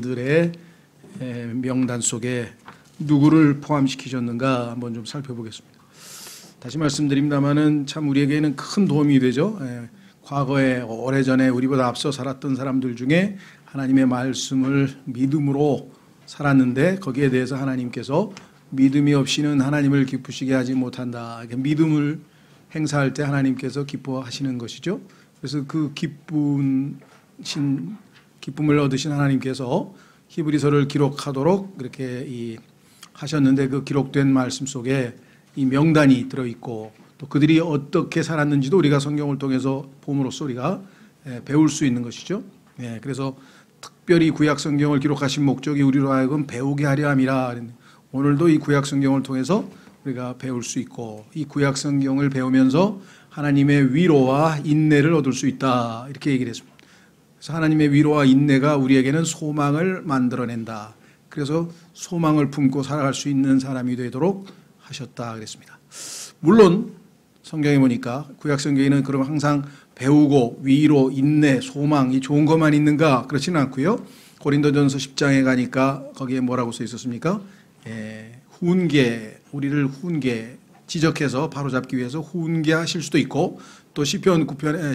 사람들의 명단 속에 누구를 포함시키셨는가 한번 좀 살펴보겠습니다. 다시 말씀드립니다마는 참 우리에게는 큰 도움이 되죠. 과거에 오래전에 우리보다 앞서 살았던 사람들 중에 하나님의 말씀을 믿음으로 살았는데 거기에 대해서 하나님께서 믿음이 없이는 하나님을 기쁘시게 하지 못한다. 믿음을 행사할 때 하나님께서 기뻐하시는 것이죠. 그래서 그 기쁨을 얻으신 하나님께서 히브리서를 기록하도록 이렇게 하셨는데 그 기록된 말씀 속에 이 명단이 들어있고 또 그들이 어떻게 살았는지도 우리가 성경을 통해서 봄으로써 우리가 배울 수 있는 것이죠. 그래서 특별히 구약 성경을 기록하신 목적이 우리로 하여금 배우게 하려 함이라. 오늘도 이 구약 성경을 통해서 우리가 배울 수 있고 이 구약 성경을 배우면서 하나님의 위로와 인내를 얻을 수 있다. 이렇게 얘기를 했습니다. 그래서 하나님의 위로와 인내가 우리에게는 소망을 만들어낸다. 그래서 소망을 품고 살아갈 수 있는 사람이 되도록 하셨다 그랬습니다. 물론 성경에 보니까 구약 성경에는 그럼 항상 배우고 위로, 인내, 소망 이 좋은 것만 있는가? 그렇지는 않고요. 고린도전서 10장에 가니까 거기에 뭐라고 써 있었습니까? 훈계, 우리를 훈계, 지적해서 바로잡기 위해서 훈계하실 수도 있고 또 시편 9편에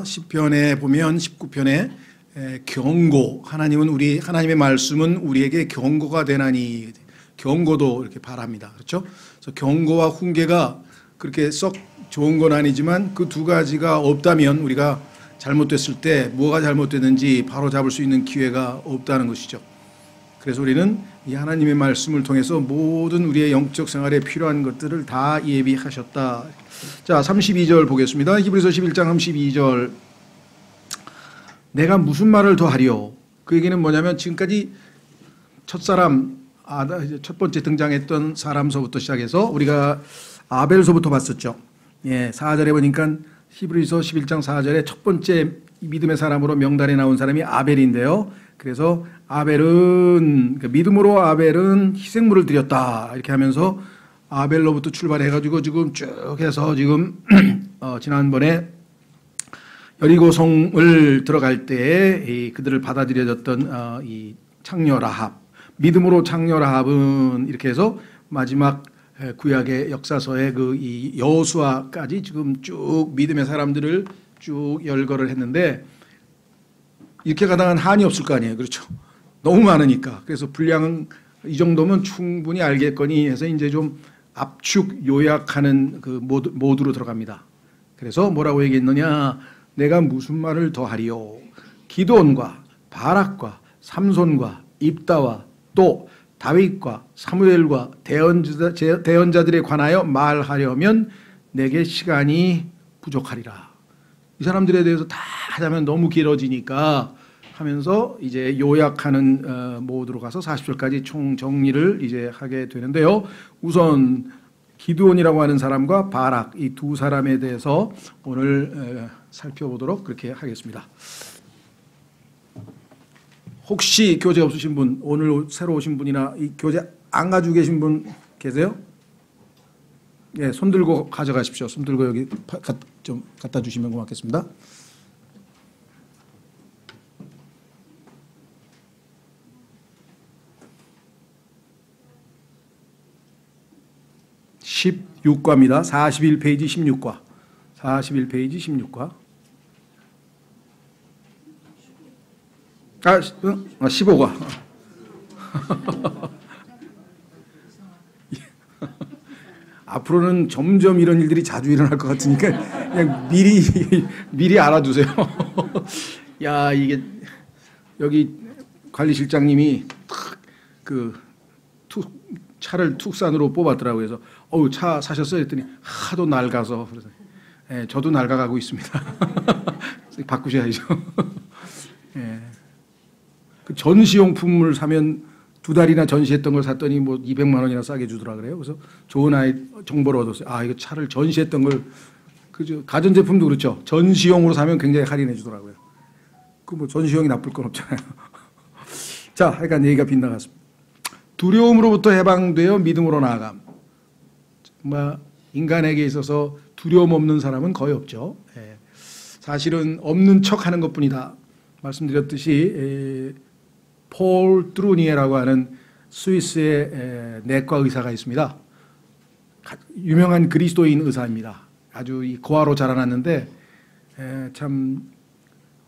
시편에 보면 19편에 경고, 하나님의 말씀은 우리에게 경고가 되나니 경고도 이렇게 바랍니다. 그렇죠? 그래서 경고와 훈계가 그렇게 썩 좋은 건 아니지만 그 두 가지가 없다면 우리가 잘못됐을 때 뭐가 잘못됐는지 바로 잡을 수 있는 기회가 없다는 것이죠. 그래서 우리는 이 하나님의 말씀을 통해서 모든 우리의 영적 생활에 필요한 것들을 다 예비하셨다. 자, 32절 보겠습니다. 히브리서 11장 32절. 내가 무슨 말을 더 하리요? 그 얘기는 뭐냐면 지금까지 첫 번째 등장했던 사람서부터 시작해서 우리가 아벨서부터 봤었죠. 4절에 보니까 히브리서 11장 4절에 첫 번째 믿음의 사람으로 명단에 나온 사람이 아벨인데요. 그래서 믿음으로 아벨은 희생물을 드렸다. 이렇게 하면서 아벨로부터 출발해가지고 지금 쭉 해서 지금 지난번에 여리고성을 들어갈 때에 그들을 받아들여졌던 이 창녀 라합, 믿음으로 창녀 라합은 이렇게 해서 마지막 구약의 역사서의 이 여호수아까지 지금 쭉 믿음의 사람들을 쭉 열거를 했는데 이렇게 가다간 한이 없을 거 아니에요. 그렇죠? 너무 많으니까. 그래서 분량은 이 정도면 충분히 알겠거니 해서 이제 좀 압축 요약하는 그 모드로 들어갑니다. 그래서 뭐라고 얘기했느냐? 내가 무슨 말을 더 하리요? 기드온과 바락과 삼손과 입다와 또 다윗과 사무엘과 대언자들에 관하여 말하려면 내게 시간이 부족하리라. 이 사람들에 대해서 다 하자면 너무 길어지니까 하면서 이제 요약하는 모드로 가서 40절까지 총 정리를 이제 하게 되는데요. 우선 기드온이라고 하는 사람과 바락 이 두 사람에 대해서 오늘 살펴보도록 그렇게 하겠습니다. 혹시 교재 없으신 분, 오늘 새로 오신 분이나 이 교재 안 가지고 계신 분 계세요? 예, 손 들고 가져가십시오. 손 들고 여기 좀 갖다 주시면 고맙겠습니다. (16과입니다) 41페이지 16과. 41페이지 16과. 15과. 앞으로는 점점 이런 일들이 자주 일어날 것 같으니까 그냥 미리 알아두세요. 야, 이게 여기 관리실장님이 차를 투싼으로 뽑았더라고요. 그래서 차 사셨어요? 했더니 하도 낡아서. 그래서 저도 낡아가고 있습니다. 바꾸셔야죠. 그 전시용품을 사면 2달이나 전시했던 걸 샀더니 뭐 200만 원이나 싸게 주더라 그래요. 그래서 좋은 정보를 얻었어요. 이거 차를 전시했던 걸 가전제품도 그렇죠. 전시용으로 사면 굉장히 할인해 주더라고요. 그 뭐 전시용이 나쁠 건 없잖아요. 자, 하여간 얘기가 빗나갔습니다. 두려움으로부터 해방되어 믿음으로 나아감. 정말 인간에게 있어서 두려움 없는 사람은 거의 없죠. 사실은 없는 척하는 것뿐이다. 말씀드렸듯이 폴 트루니에라고 하는 스위스의 내과 의사가 있습니다. 유명한 그리스도인 의사입니다. 아주 고아로 자라났는데 참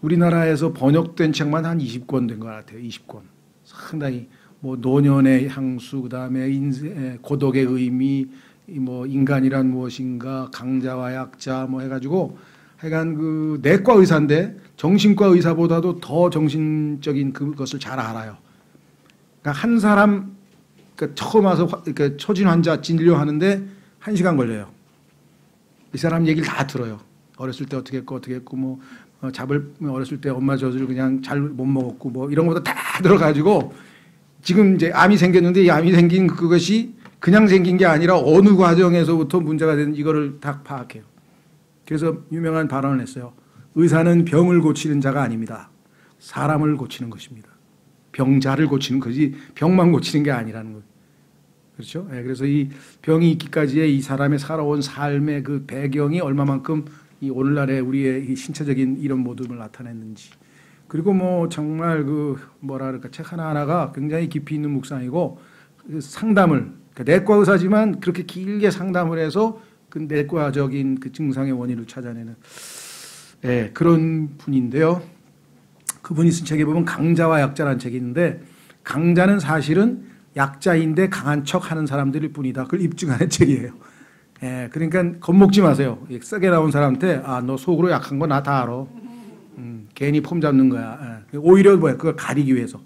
우리나라에서 번역된 책만 한 20권 된 것 같아요. 20권. 상당히 뭐 노년의 향수, 그다음에 인생, 고독의 의미, 뭐 인간이란 무엇인가, 강자와 약자 뭐 해가지고 하여간 그 내과 의사인데 정신과 의사보다도 더 정신적인 그것을 잘 알아요. 그러니까 한 사람 그러니까 처음 와서 그러니까 초진 환자 진료하는데 1시간 걸려요. 이 사람 얘기를 다 들어요. 어렸을 때 어떻게 했고 뭐 어렸을 때 엄마 젖을 그냥 잘 못 먹었고 뭐 이런 것도 다 들어가지고 지금 이제 암이 생겼는데 이 암이 생긴 그것이 그냥 생긴 게 아니라 어느 과정에서부터 문제가 되는 이거를 다 파악해요. 그래서 유명한 발언을 했어요. 의사는 병을 고치는 자가 아닙니다. 사람을 고치는 것입니다. 병자를 고치는 거지 병만 고치는 게 아니라는 거예요. 그렇죠? 네, 그래서 이 병이 있기까지의 이 사람의 살아온 삶의 그 배경이 얼마만큼 이 오늘날의 우리의 이 신체적인 이런 모습을 나타냈는지. 그리고 뭐 정말 그 뭐라 그럴까 책 하나하나가 굉장히 깊이 있는 묵상이고 그 상담을 그러니까 내과 의사지만 그렇게 길게 상담을 해서 그 내과적인 그 증상의 원인을 찾아내는 그런 분인데요. 그분이 쓴 책에 보면 강자와 약자라는 책이 있는데 강자는 사실은 약자인데 강한 척하는 사람들일 뿐이다. 그걸 입증하는 책이에요. 그러니까 겁먹지 마세요. 세게 나온 사람한테 너 속으로 약한 거 나 다 알아. 괜히 폼 잡는 거야. 오히려 그걸 가리기 위해서.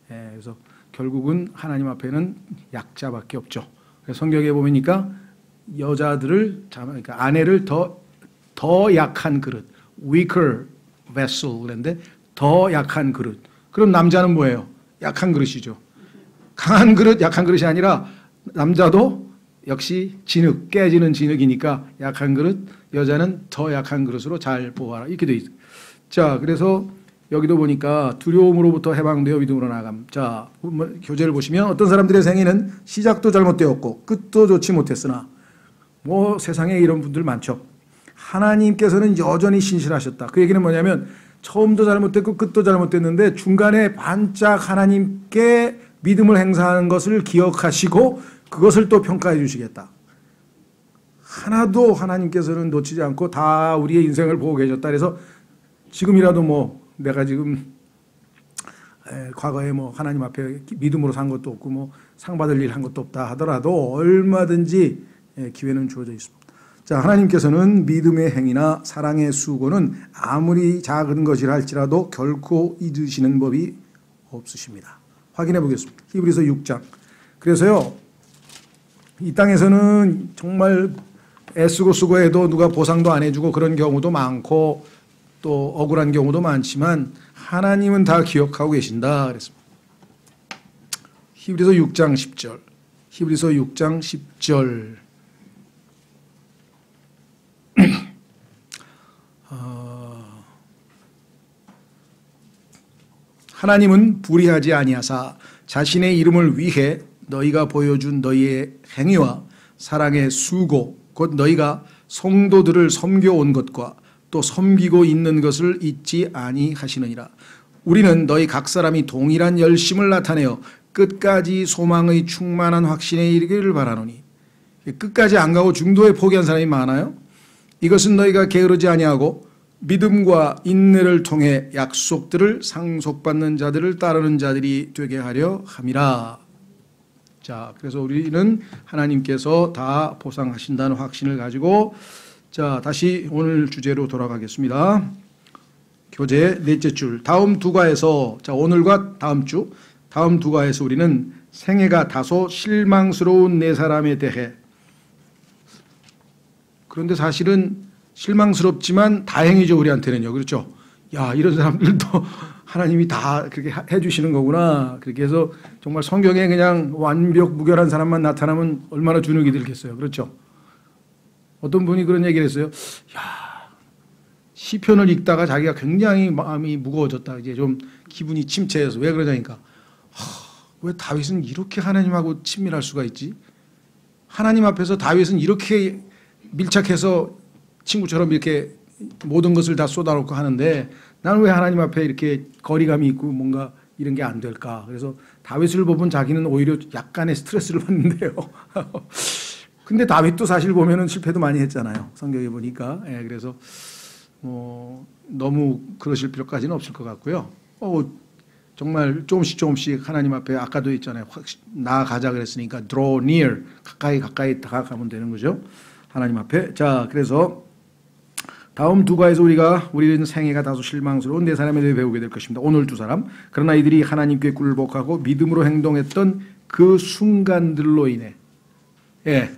그래서 결국은 하나님 앞에는 약자밖에 없죠. 그래서 성경에 보니까 여자들을 그러니까 아내를 더 약한 그릇, weaker vessel 그런데 더 약한 그릇. 그럼 남자는 뭐예요? 약한 그릇이죠. 강한 그릇, 약한 그릇이 아니라 남자도 역시 진흙, 깨지는 진흙이니까 약한 그릇, 여자는 더 약한 그릇으로 잘 보아라. 이렇게 돼 있어요. 자, 그래서 여기도 보니까 두려움으로부터 해방되어 믿음으로 나아감. 자, 교재를 보시면 어떤 사람들의 생애는 시작도 잘못되었고 끝도 좋지 못했으나 뭐 세상에 이런 분들 많죠. 하나님께서는 여전히 신실하셨다. 그 얘기는 뭐냐면 처음도 잘못됐고 끝도 잘못됐는데 중간에 반짝 하나님께 믿음을 행사하는 것을 기억하시고 그것을 또 평가해 주시겠다. 하나도 하나님께서는 놓치지 않고 다 우리의 인생을 보고 계셨다. 그래서 지금이라도 뭐 내가 지금 과거에 뭐 하나님 앞에 믿음으로 산 것도 없고 뭐 상 받을 일 한 것도 없다 하더라도 얼마든지 기회는 주어져 있습니다. 자, 하나님께서는 믿음의 행위나 사랑의 수고는 아무리 작은 것이라 할지라도 결코 잊으시는 법이 없으십니다. 확인해 보겠습니다. 히브리서 6장. 그래서요, 이 땅에서는 정말 애쓰고 수고해도 누가 보상도 안 해주고 그런 경우도 많고 또 억울한 경우도 많지만 하나님은 다 기억하고 계신다 그랬습니다. 히브리서 6장 10절. 히브리서 6장 10절. 하나님은 불의하지 아니하사 자신의 이름을 위해 너희가 보여준 너희의 행위와 사랑의 수고 곧 너희가 성도들을 섬겨온 것과 또 섬기고 있는 것을 잊지 아니하시느니라. 우리는 너희 각 사람이 동일한 열심을 나타내어 끝까지 소망의 충만한 확신에 이르기를 바라노니. 끝까지 안 가고 중도에 포기한 사람이 많아요. 이것은 너희가 게으르지 아니하고 믿음과 인내를 통해 약속들을 상속받는 자들을 따르는 자들이 되게 하려 함이라. 자, 그래서 우리는 하나님께서 다 보상하신다는 확신을 가지고 자, 다시 오늘 주제로 돌아가겠습니다. 교재 넷째 줄 다음 두 과에서 자, 오늘과 다음 주 다음 두 과에서 우리는 생애가 다소 실망스러운 네 사람에 대해 그런데 사실은 실망스럽지만 다행이죠. 우리한테는요. 그렇죠? 야, 이런 사람들도 하나님이 다 그렇게 해주시는 거구나. 그렇게 해서 정말 성경에 그냥 완벽 무결한 사람만 나타나면 얼마나 주눅이 들겠어요. 그렇죠? 어떤 분이 그런 얘기를 했어요. 야, 시편을 읽다가 자기가 굉장히 마음이 무거워졌다. 이제 좀 기분이 침체해서 왜 그러냐니까. 왜 다윗은 이렇게 하나님하고 친밀할 수가 있지? 하나님 앞에서 다윗은 이렇게 밀착해서 친구처럼 이렇게 모든 것을 다 쏟아놓고 하는데 나는 왜 하나님 앞에 이렇게 거리감이 있고 뭔가 이런 게 안 될까? 그래서 다윗을 보면 자기는 오히려 약간의 스트레스를 받는데요. 근데 다윗도 사실 보면은 실패도 많이 했잖아요. 성경에 보니까. 예, 그래서 너무 그러실 필요까지는 없을 것 같고요. 정말 조금씩 하나님 앞에 아까도 있잖아요. 확 나아가자 그랬으니까 draw near 가까이 다가가면 되는 거죠. 하나님 앞에. 자, 그래서 다음 두 가에서 우리는 생애가 다소 실망스러운 네 사람에 대해 배우게 될 것입니다. 오늘 두 사람. 그러나 이들이 하나님께 굴복하고 믿음으로 행동했던 그 순간들로 인해, 예,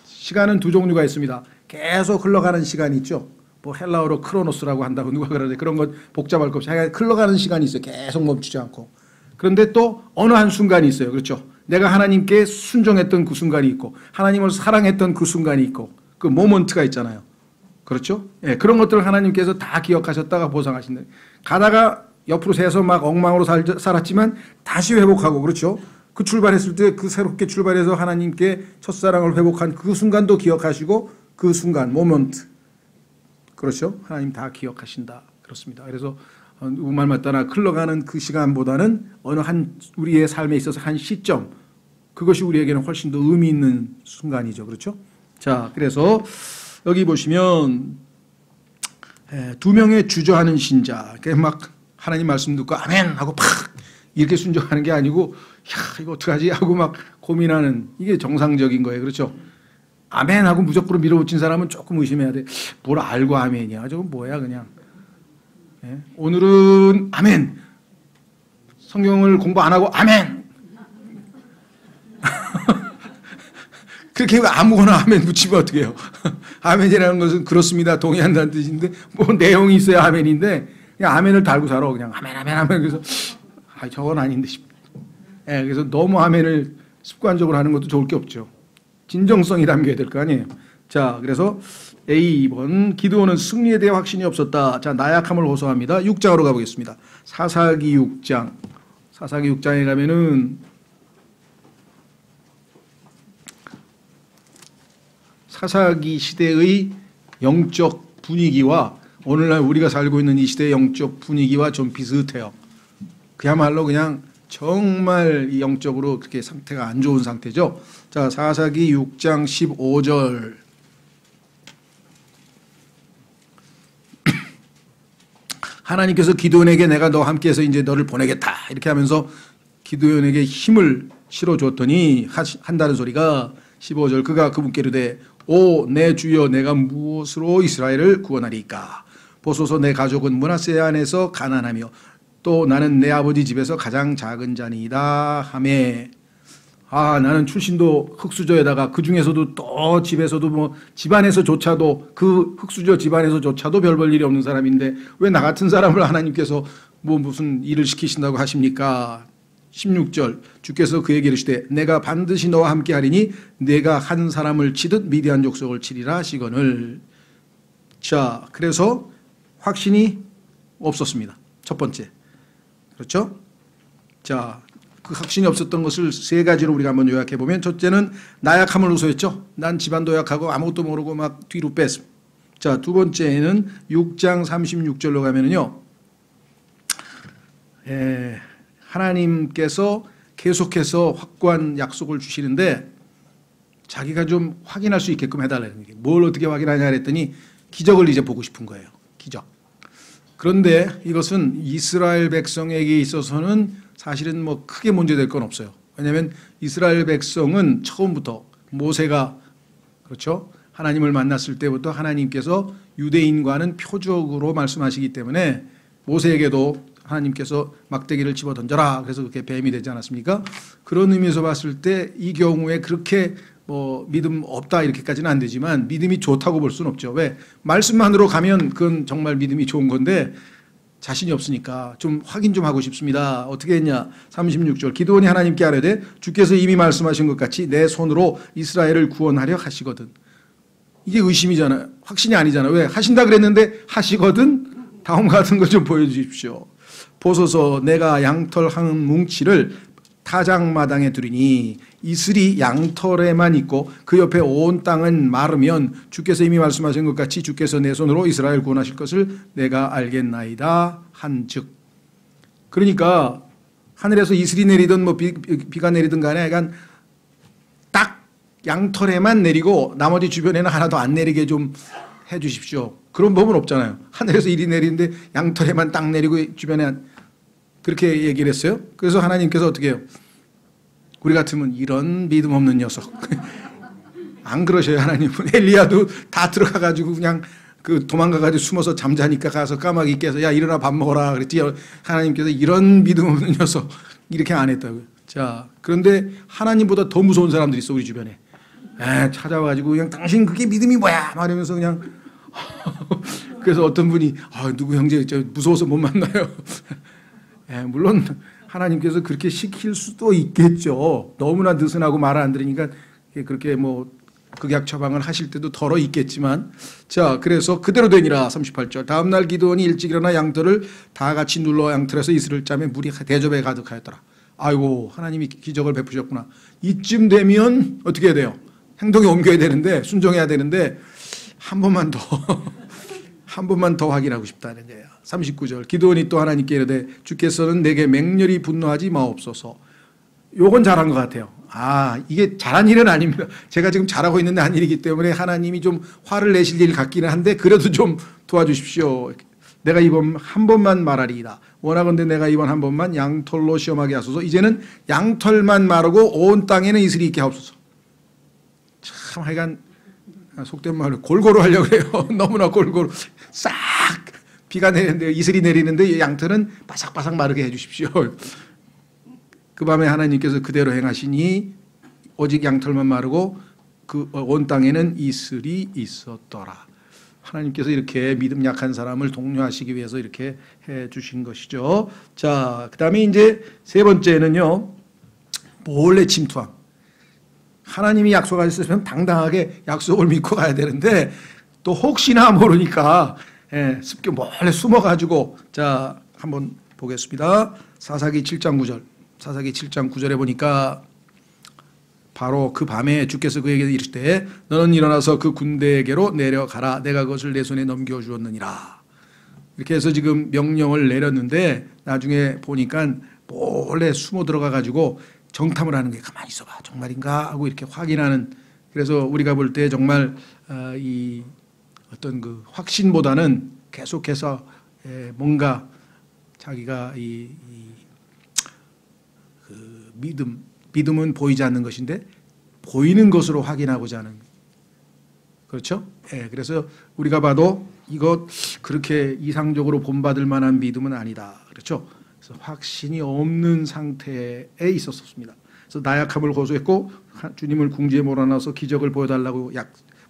시간은 두 종류가 있습니다. 계속 흘러가는 시간이 있죠. 뭐 헬라어로 크로노스라고 한다고 누가 그러는데 그런 것 복잡할 것 없이 흘러가는 시간이 있어요. 계속 멈추지 않고. 그런데 또 어느 한 순간이 있어요. 그렇죠. 내가 하나님께 순종했던 그 순간이 있고 하나님을 사랑했던 그 순간이 있고 그 모먼트가 있잖아요. 그렇죠? 예, 그런 것들을 하나님께서 다 기억하셨다가 보상하신다. 가다가 옆으로 새서 막 엉망으로 살았지만 다시 회복하고 그렇죠? 그 출발했을 때 그 새롭게 출발해서 하나님께 첫사랑을 회복한 그 순간도 기억하시고 그 순간 모먼트 그렇죠? 하나님 다 기억하신다. 그렇습니다. 그래서 우말 맞다나 흘러가는 그 시간보다는 어느 한 우리의 삶에 있어서 한 시점 그것이 우리에게는 훨씬 더 의미 있는 순간이죠. 그렇죠? 자, 그래서 여기 보시면 두 명의 주저하는 신자 막 하나님 말씀 듣고 아멘 하고 팍 이렇게 순종하는 게 아니고 야 이거 어떡하지 하고 막 고민하는 이게 정상적인 거예요. 그렇죠? 아멘 하고 무조건 밀어붙인 사람은 조금 의심해야 돼. 뭘 알고 아멘이야. 저건 뭐야 그냥. 예? 오늘은 아멘. 성경을 공부 안 하고 아멘. 그렇게 아무거나 아멘 붙이면 어떻게 해요. 아멘이라는 것은 그렇습니다. 동의한다는 뜻인데 뭐 내용이 있어야 아멘인데 그냥 아멘을 달고 살아. 그냥 아멘. 그래서 저건 아닌데 싶어. 예, 그래서 너무 아멘을 습관적으로 하는 것도 좋을 게 없죠. 진정성이 담겨야 될 거 아니에요. 자, 그래서 A2번 기드온은 승리에 대해 확신이 없었다. 자, 나약함을 호소합니다. 6장으로 가보겠습니다. 사사기 6장. 사사기 6장에 가면은 사사기 시대의 영적 분위기와 오늘날 우리가 살고 있는 이 시대의 영적 분위기와 좀 비슷해요. 그야말로 그냥 정말 영적으로 그렇게 상태가 안 좋은 상태죠. 자, 사사기 6장 15절. 하나님께서 기드온에게 내가 너와 함께해서 이제 너를 보내겠다 이렇게 하면서 기드온에게 힘을 실어줬더니 한다는 소리가 15절 그가 그분께 이르되 오 내 주여 내가 무엇으로 이스라엘을 구원하리까 보소서 내 가족은 므낫세 안에서 가난하며 또 나는 내 아버지 집에서 가장 작은 자니이다 하매 나는 출신도 흙수저에다가 그 중에서도 또 집에서도 뭐 집안에서조차도 그 흙수저 집안에서조차도 별 볼 일이 없는 사람인데 왜 나 같은 사람을 하나님께서 뭐 무슨 일을 시키신다고 하십니까? 16절 주께서 그에게 이르시되 내가 반드시 너와 함께 하리니 내가 한 사람을 치듯 미디안 족속을 치리라 하시거늘. 자, 그래서 확신이 없었습니다. 첫 번째. 그렇죠? 자, 그 확신이 없었던 것을 세 가지로 우리가 한번 요약해 보면 첫째는 나약함을 호소했죠. 난 집안도 약하고 아무것도 모르고 막 뒤로 뺐음. 자, 두 번째는 6장 36절로 가면은요. 하나님께서 계속해서 확고한 약속을 주시는데 자기가 좀 확인할 수 있게끔 해달라는 게 뭘 어떻게 확인하냐 그랬더니 기적을 이제 보고 싶은 거예요. 기적. 그런데 이것은 이스라엘 백성에게 있어서는 사실은 뭐 크게 문제될 건 없어요. 왜냐하면 이스라엘 백성은 처음부터 모세가 그렇죠? 하나님을 만났을 때부터 하나님께서 유대인과는 표적으로 말씀하시기 때문에 모세에게도 하나님께서 막대기를 집어 던져라 그래서 그렇게 뱀이 되지 않았습니까? 그런 의미에서 봤을 때 이 경우에 그렇게 뭐 믿음 없다 이렇게까지는 안 되지만 믿음이 좋다고 볼 수는 없죠. 왜? 말씀만으로 가면 그건 정말 믿음이 좋은 건데 자신이 없으니까 좀 확인 좀 하고 싶습니다. 어떻게 했냐? 36절 기드온이 하나님께 아뢰되 주께서 이미 말씀하신 것 같이 내 손으로 이스라엘을 구원하려 하시거든. 이게 의심이잖아요. 확신이 아니잖아요. 왜? 하신다 그랬는데 하시거든. 다음 같은 거 좀 보여주십시오. 보소서 내가 양털 한 뭉치를 타작마당에 두리니 이슬이 양털에만 있고 그 옆에 온 땅은 마르면 주께서 이미 말씀하신 것 같이 주께서 내 손으로 이스라엘 구원하실 것을 내가 알겠나이다 한즉. 그러니까 하늘에서 이슬이 내리든 뭐 비가 내리든 간에 약간 딱 양털에만 내리고 나머지 주변에는 하나도 안 내리게 좀 해 주십시오. 그런 법은 없잖아요. 하늘에서 이리 내리는데 양털에만 딱 내리고 주변에 그렇게 얘기를 했어요. 그래서 하나님께서 어떻게 해요? 우리 같으면 이런 믿음 없는 녀석. 안 그러셔요, 하나님은. 엘리야도 다 들어가가지고 그냥 그 도망가가지고 숨어서 잠자니까 가서 까마귀 깨서 야, 일어나 밥 먹어라. 그랬지. 하나님께서 이런 믿음 없는 녀석. 이렇게 안 했다고요. 자, 그런데 하나님보다 더 무서운 사람들이 있어, 우리 주변에. 찾아와가지고 그냥 당신 그게 믿음이 뭐야? 말하면서 그냥. 그래서 어떤 분이 누구 형제 무서워서 못 만나요. 물론 하나님께서 그렇게 시킬 수도 있겠죠. 너무나 느슨하고 말을 안 들으니까 그렇게 뭐 극약 처방을 하실 때도 덜어 있겠지만, 자, 그래서 그대로 되니라. 38절. 다음날 기드온이 일찍 일어나 양털을 다 같이 눌러 양털에서 이슬을 짜매 물이 대접에 가득하였더라. 아이고, 하나님이 기적을 베푸셨구나. 이쯤 되면 어떻게 해야 돼요? 행동에 옮겨야 되는데, 순종해야 되는데 한 번만 더 확인하고 싶다는 거예요. 39절. 기드온이 또 하나님께 이르되 주께서는 내게 맹렬히 분노하지 마옵소서. 요건 잘한 것 같아요. 이게 잘한 일은 아닙니다. 제가 지금 잘하고 있는데 한 일이기 때문에 하나님이 좀 화를 내실 일 같기는 한데 그래도 좀 도와주십시오. 내가 이번 한 번만 말하리이다. 원하건대 내가 이번 한 번만 양털로 시험하게 하소서. 이제는 양털만 마르고 온 땅에는 이슬이 있게 하옵소서. 참 하여간 속된 말로 골고루 하려고 해요. 너무나 골고루 싹 비가 내리는데 이슬이 내리는데 양털은 바삭바삭 마르게 해 주십시오. 그 밤에 하나님께서 그대로 행하시니 오직 양털만 마르고 그 온 땅에는 이슬이 있었더라. 하나님께서 이렇게 믿음 약한 사람을 독려하시기 위해서 이렇게 해 주신 것이죠. 자, 그다음에 이제 세 번째는요. 몰래 침투함. 하나님이 약속하셨으면 당당하게 약속을 믿고 가야 되는데 또 혹시나 모르니까 습게 몰래 숨어가지고, 자, 한번 보겠습니다. 사사기 7장 9절. 사사기 7장 9절에 보니까 바로 그 밤에 주께서 그에게 이르시되 너는 일어나서 그 군대에게로 내려가라. 내가 그것을 내 손에 넘겨주었느니라. 이렇게 해서 지금 명령을 내렸는데 나중에 보니까 몰래 숨어 들어가가지고 정탐을 하는 게 가만히 있어봐. 정말인가? 하고 이렇게 확인하는. 그래서 우리가 볼 때 정말 이 어떤 그 확신보다는 계속해서 뭔가 자기가 그 믿음은 보이지 않는 것인데 보이는 것으로 확인하고자 하는. 그렇죠? 그래서 우리가 봐도 이거 그렇게 이상적으로 본받을 만한 믿음은 아니다. 그렇죠? 그래서 확신이 없는 상태에 있었습니다. 그래서 나약함을 고소했고 주님을 궁지에 몰아넣어서 기적을 보여달라고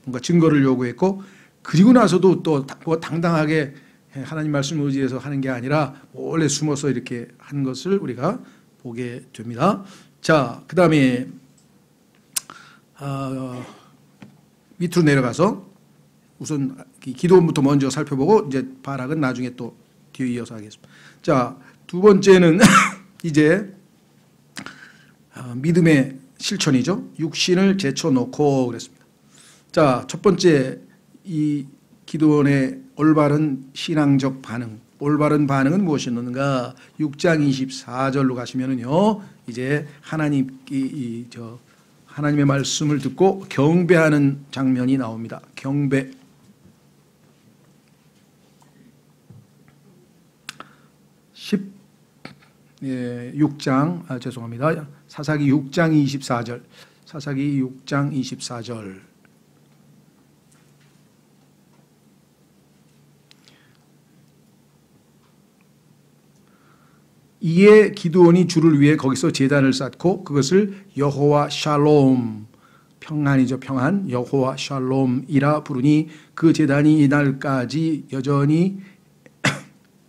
뭔가 증거를 요구했고, 그리고 나서도 또 당당하게 하나님 말씀을 의지해서 하는 게 아니라 원래 숨어서 이렇게 한 것을 우리가 보게 됩니다. 자, 그 다음에 밑으로 내려가서 우선 기도원부터 먼저 살펴보고 이제 바락은 나중에 또 뒤에 이어서 하겠습니다. 자, 두 번째는 이제 믿음의 실천이죠. 육신을 제쳐놓고 그랬습니다. 자, 첫 번째 이 기도원의 올바른 신앙적 반응. 올바른 반응은 무엇이었는가? 6장 24절로 가시면은요, 이제 하나님의 말씀을 듣고 경배하는 장면이 나옵니다. 경배. 6장, 죄송합니다. 사사기 6장 24절. 사사기 6장 24절. 이에 기드온이 주를 위해 거기서 제단을 쌓고 그것을 여호와 샬롬, 평안이죠, 평안, 여호와 샬롬이라 부르니 그 제단이 이날까지 여전히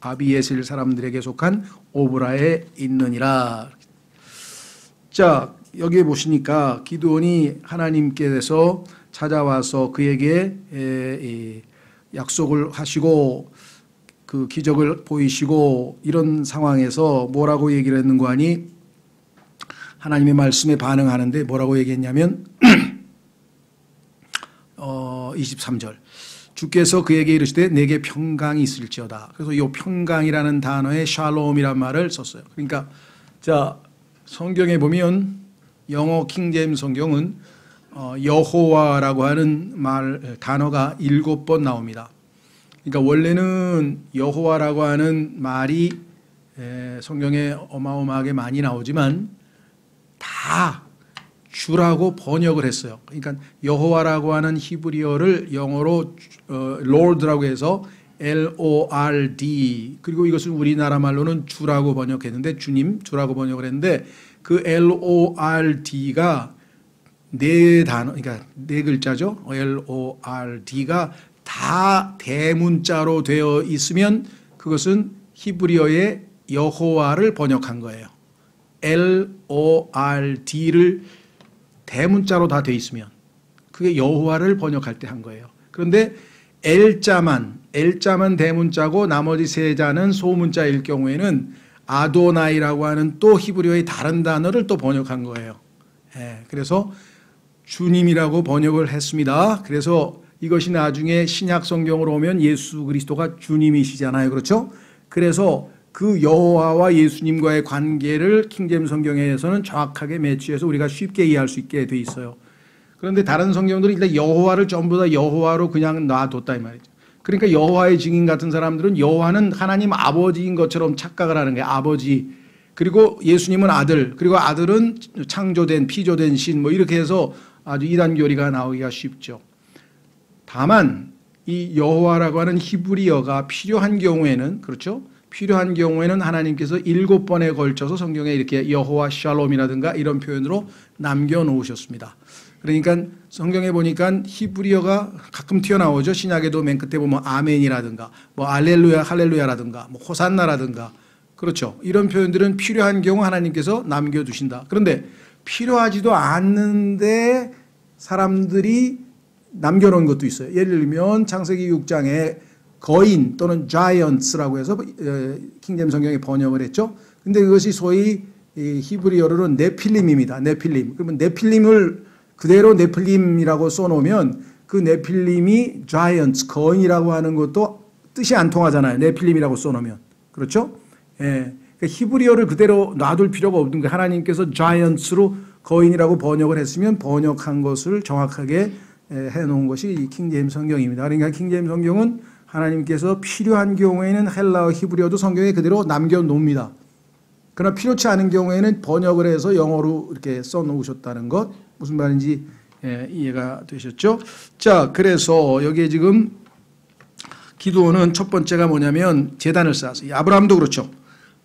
아비에셀 사람들에게 속한 오브라에 있느니라. 자, 여기에 보시니까 기드온이 하나님께서 찾아와서 그에게 약속을 하시고 그 기적을 보이시고 이런 상황에서 뭐라고 얘기를 했는가 하니 하나님의 말씀에 반응하는데 뭐라고 얘기했냐면 23절 주께서 그에게 이르시되 내게 평강이 있을지어다. 그래서 이 평강이라는 단어에 샬롬이란 말을 썼어요. 그러니까 자 성경에 보면 영어 킹제임스 성경은 여호와라고 하는 단어가 7번 나옵니다. 그러니까 원래는 여호와라고 하는 말이 성경에 어마어마하게 많이 나오지만 다 주라고 번역을 했어요. 그러니까 여호와라고 하는 히브리어를 영어로 Lord라고 해서 Lord 그리고 이것은 우리나라 말로는 주라고 번역했는데 주님 주라고 번역을 했는데 그 Lord가 네 단어 그러니까 네 글자죠. Lord가 다 대문자로 되어 있으면 그것은 히브리어의 여호와를 번역한 거예요. Lord를 대문자로 다 되어 있으면 그게 여호와를 번역할 때 한 거예요. 그런데 L자만 대문자고 나머지 세 자는 소문자일 경우에는 아도나이라고 하는 또 히브리어의 다른 단어를 또 번역한 거예요. 그래서 주님이라고 번역을 했습니다. 그래서 이것이 나중에 신약 성경으로 오면 예수 그리스도가 주님이시잖아요. 그렇죠? 그래서 그 여호와와 예수님과의 관계를 킹제임스 성경에서는 정확하게 매치해서 우리가 쉽게 이해할 수 있게 돼 있어요. 그런데 다른 성경들은 일단 여호와를 전부 다 여호와로 그냥 놔뒀다 이 말이죠. 그러니까 여호와의 증인 같은 사람들은 여호와는 하나님 아버지인 것처럼 착각을 하는 거예요. 아버지. 그리고 예수님은 아들. 그리고 아들은 창조된 피조된 신 뭐 이렇게 해서 아주 이단 교리가 나오기가 쉽죠. 다만 이 여호와라고 하는 히브리어가 필요한 경우에는 그렇죠? 필요한 경우에는 하나님께서 7번에 걸쳐서 성경에 이렇게 여호와 샬롬이라든가 이런 표현으로 남겨놓으셨습니다. 그러니까 성경에 보니까 히브리어가 가끔 튀어나오죠. 신약에도 맨 끝에 보면 아멘이라든가 뭐 알렐루야 할렐루야라든가 뭐 호산나라든가 그렇죠. 이런 표현들은 필요한 경우 하나님께서 남겨두신다. 그런데 필요하지도 않는데 사람들이 남겨놓은 것도 있어요. 예를 들면 창세기 6장에 거인 또는 giants라고 해서 킹제임스 성경에 번역을 했죠. 근데 그것이 소위 히브리어로는 네필림입니다. 네필림. 그러면 네필림을 그대로 네필림이라고 써놓으면 그 네필림이 giants, 거인이라고 하는 것도 뜻이 안 통하잖아요. 네필림이라고 써놓으면. 그렇죠? 예. 그러니까 히브리어를 그대로 놔둘 필요가 없는 거예요. 하나님께서 giants로 거인이라고 번역을 했으면 번역한 것을 정확하게 해놓은 것이 이 킹제임스 성경입니다. 그러니까 킹제임스 성경은 하나님께서 필요한 경우에는 헬라어 히브리어도 성경에 그대로 남겨놓습니다. 그러나 필요치 않은 경우에는 번역을 해서 영어로 이렇게 써놓으셨다는 것 무슨 말인지 이해가 되셨죠? 자, 그래서 여기에 지금 기도는 첫 번째가 뭐냐면 제단을 쌓았어요. 아브라함도 그렇죠.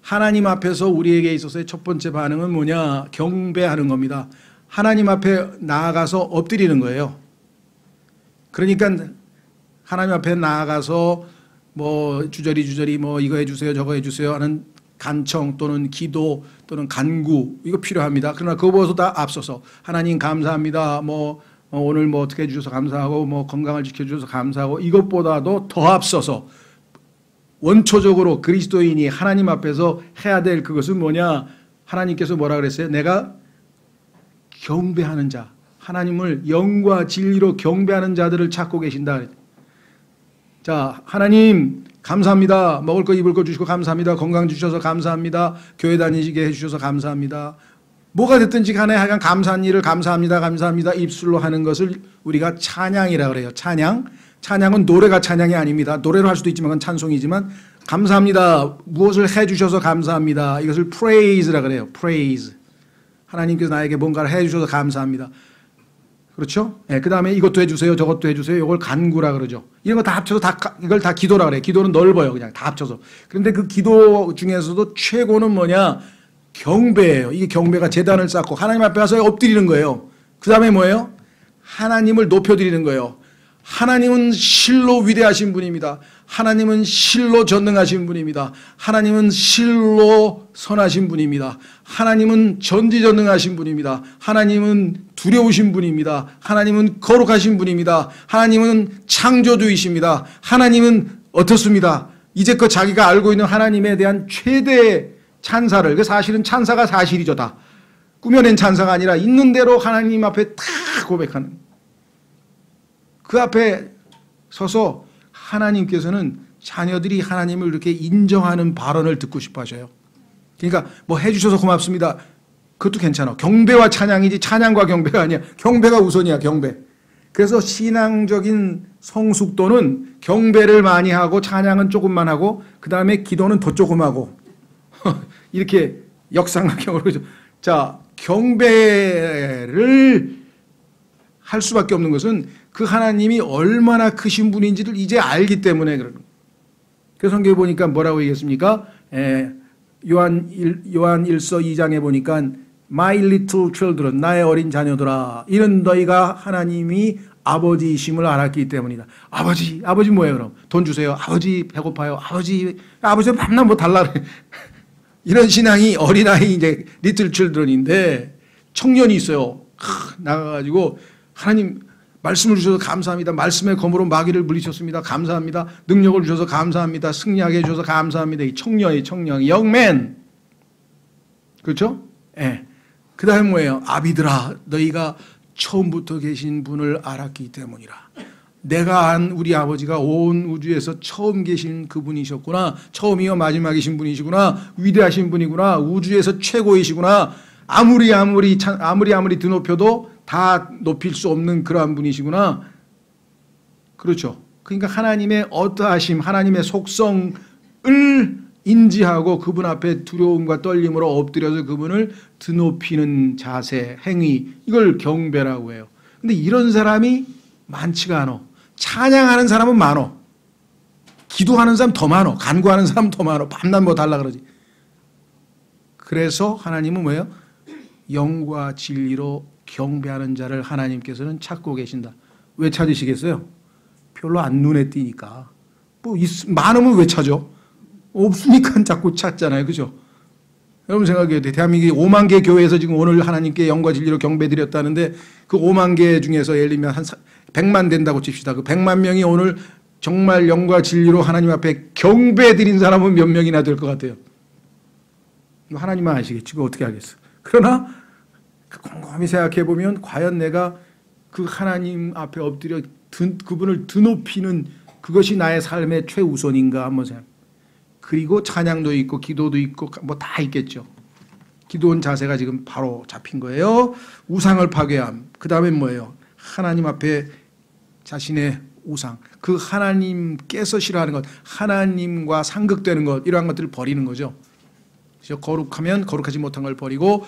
하나님 앞에서 우리에게 있어서의 첫 번째 반응은 뭐냐? 경배하는 겁니다. 하나님 앞에 나아가서 엎드리는 거예요. 그러니까 하나님 앞에 나아가서 뭐 주저리 뭐 이거 해주세요 저거 해주세요 하는 간청 또는 기도 또는 간구 이거 필요합니다. 그러나 그거보다 앞서서 하나님 감사합니다. 뭐 오늘 뭐 어떻게 해주셔서 감사하고 뭐 건강을 지켜주셔서 감사하고 이것보다도 더 앞서서 원초적으로 그리스도인이 하나님 앞에서 해야 될 그것은 뭐냐? 하나님께서 뭐라 그랬어요? 내가 경배하는 자 하나님을 영과 진리로 경배하는 자들을 찾고 계신다. 자, 하나님 감사합니다. 먹을 거 입을 거 주시고 감사합니다. 건강 주셔서 감사합니다. 교회 다니시게 해주셔서 감사합니다. 뭐가 됐든지 간에 하여간 감사한 일을 감사합니다. 입술로 하는 것을 우리가 찬양이라 그래요. 찬양은 노래가 찬양이 아닙니다. 노래로 할 수도 있지만 그건 찬송이지만 감사합니다. 무엇을 해주셔서 감사합니다. 이것을 praise라 그래요. praise. 하나님께서 나에게 뭔가를 해주셔서 감사합니다. 그렇죠? 그 다음에 이것도 해주세요. 저것도 해주세요. 이걸 간구라 그러죠. 이런 거 다 합쳐서 이걸 다 기도라 그래요. 기도는 넓어요. 그냥 다 합쳐서. 그런데 그 기도 중에서도 최고는 뭐냐? 경배예요. 이게 경배가 제단을 쌓고 하나님 앞에 가서 엎드리는 거예요. 그 다음에 뭐예요? 하나님을 높여드리는 거예요. 하나님은 실로 위대하신 분입니다. 하나님은 실로 전능하신 분입니다. 하나님은 실로 선하신 분입니다. 하나님은 전지전능하신 분입니다. 하나님은 두려우신 분입니다. 하나님은 거룩하신 분입니다. 하나님은 창조주이십니다. 하나님은 어떻습니다. 이제껏 자기가 알고 있는 하나님에 대한 최대의 찬사를, 그 사실은 찬사가 사실이죠 다. 꾸며낸 찬사가 아니라 있는 대로 하나님 앞에 다 고백하는, 그 앞에 서서 하나님께서는 자녀들이 하나님을 이렇게 인정하는 발언을 듣고 싶어 하셔요. 그러니까 뭐 해주셔서 고맙습니다, 그것도 괜찮아. 경배와 찬양이지 찬양과 경배가 아니야. 경배가 우선이야, 경배. 그래서 신앙적인 성숙도는 경배를 많이 하고 찬양은 조금만 하고 그 다음에 기도는 더 조금 하고 이렇게 역삼각형으로. 자, 경배를 할 수밖에 없는 것은 그 하나님이 얼마나 크신 분인지를 이제 알기 때문에 그러는 거예요. 그래서 성경에 보니까 뭐라고 얘기했습니까? 요한 1서 2장에 보니까 My little children, 나의 어린 자녀들아, 이는 너희가 하나님이 아버지이심을 알았기 때문이다. 아버지 뭐예요 그럼? 돈 주세요. 아버지 배고파요. 아버지 밤낮 뭐 달라 그래. 이런 신앙이 어린아이, 이제 리틀 칠드런인데, 청년이 있어요. 나가가지고 하나님 말씀을 주셔서 감사합니다. 말씀의 검으로 마귀를 물리셨습니다. 감사합니다. 능력을 주셔서 감사합니다. 승리하게 해주셔서 감사합니다. 이 청년이 영맨. 그렇죠? 예. 네. 그 다음에 뭐예요? 아비들아, 너희가 처음부터 계신 분을 알았기 때문이라. 내가 안 우리 아버지가 온 우주에서 처음 계신 그분이셨구나. 처음이요 마지막이신 분이시구나. 위대하신 분이구나. 우주에서 최고이시구나. 아무리 드높여도 다 높일 수 없는 그러한 분이시구나. 그렇죠. 그러니까 하나님의 어떠하심, 하나님의 속성을 인지하고 그분 앞에 두려움과 떨림으로 엎드려서 그분을 드높이는 자세, 행위, 이걸 경배라고 해요. 근데 이런 사람이 많지가 않아. 찬양하는 사람은 많어. 기도하는 사람 더 많어. 간구하는 사람 더 많어. 밤낮 뭐 달라 그러지. 그래서 하나님은 뭐예요? 영과 진리로 경배하는 자를 하나님께서는 찾고 계신다. 왜 찾으시겠어요? 별로 안 눈에 띄니까. 뭐 많으면 왜 찾아? 없으니까 자꾸 찾잖아요. 그죠? 여러분 생각해요. 대한민국이 5만 개 교회에서 지금 오늘 하나님께 영과 진리로 경배 드렸다는데 그 5만 개 중에서 예를 들면 한 100만 된다고 칩시다. 그 100만 명이 오늘 정말 영과 진리로 하나님 앞에 경배 드린 사람은 몇 명이나 될 것 같아요? 하나님만 아시겠지. 그거 어떻게 하겠어. 그러나 곰곰이 생각해 보면 과연 내가 그 하나님 앞에 엎드려 그분을 드높이는 그것이 나의 삶의 최우선인가 한번 생각해. 그리고 찬양도 있고 기도도 있고 뭐 다 있겠죠. 기도원 자세가 지금 바로 잡힌 거예요. 우상을 파괴함. 그 다음에 뭐예요? 하나님 앞에 자신의 우상, 그 하나님께서 싫어하는 것, 하나님과 상극되는 것, 이러한 것들을 버리는 거죠. 그래서 거룩하면 거룩하지 못한 걸 버리고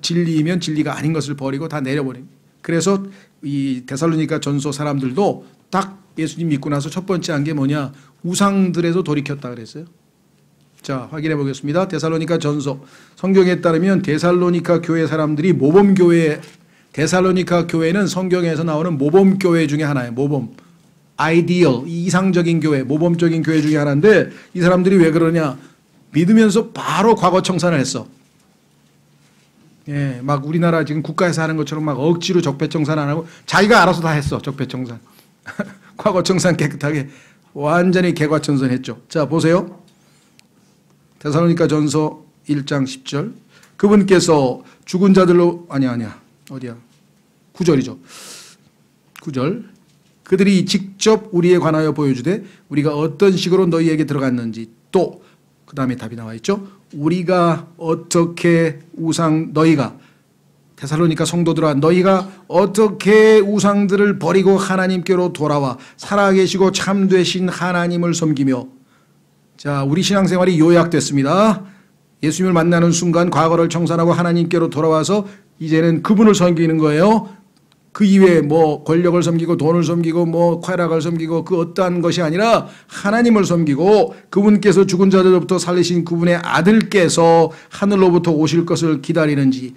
진리이면 진리가 아닌 것을 버리고 다 내려버린. 그래서 이 데살로니가 전서 사람들도 딱 예수님 믿고 나서 첫 번째 한 게 뭐냐? 우상들에서 돌이켰다 그랬어요. 자, 확인해 보겠습니다. 데살로니가 전서. 성경에 따르면 데살로니가 교회 사람들이 모범교회, 데살로니가 교회는 성경에서 나오는 모범교회 중에 하나예요. 모범. 아이디얼, 이상적인 교회, 모범적인 교회 중에 하나인데 이 사람들이 왜 그러냐? 믿으면서 바로 과거 청산을 했어. 예, 막 우리나라 지금 국가에서 하는 것처럼 막 억지로 적폐청산 안 하고 자기가 알아서 다 했어. 적폐청산. 과거 청산 깨끗하게 완전히 개과천선했죠. 자, 보세요. 데살로니가 전서 1장 10절. 그분께서 죽은 자들로 아니야. 어디야? 9절이죠. 9절. 그들이 직접 우리에 관하여 보여주되 우리가 어떤 식으로 너희에게 들어갔는지 또 그 다음에 답이 나와 있죠. 우리가 어떻게 너희가 데살로니가 성도들아 너희가 어떻게 우상들을 버리고 하나님께로 돌아와 살아계시고 참되신 하나님을 섬기며. 자, 우리 신앙생활이 요약됐습니다. 예수님을 만나는 순간 과거를 청산하고 하나님께로 돌아와서 이제는 그분을 섬기는 거예요. 그 이외에 뭐 권력을 섬기고 돈을 섬기고 뭐 쾌락을 섬기고 그 어떠한 것이 아니라 하나님을 섬기고 그분께서 죽은 자들로부터 살리신 그분의 아들께서 하늘로부터 오실 것을 기다리는지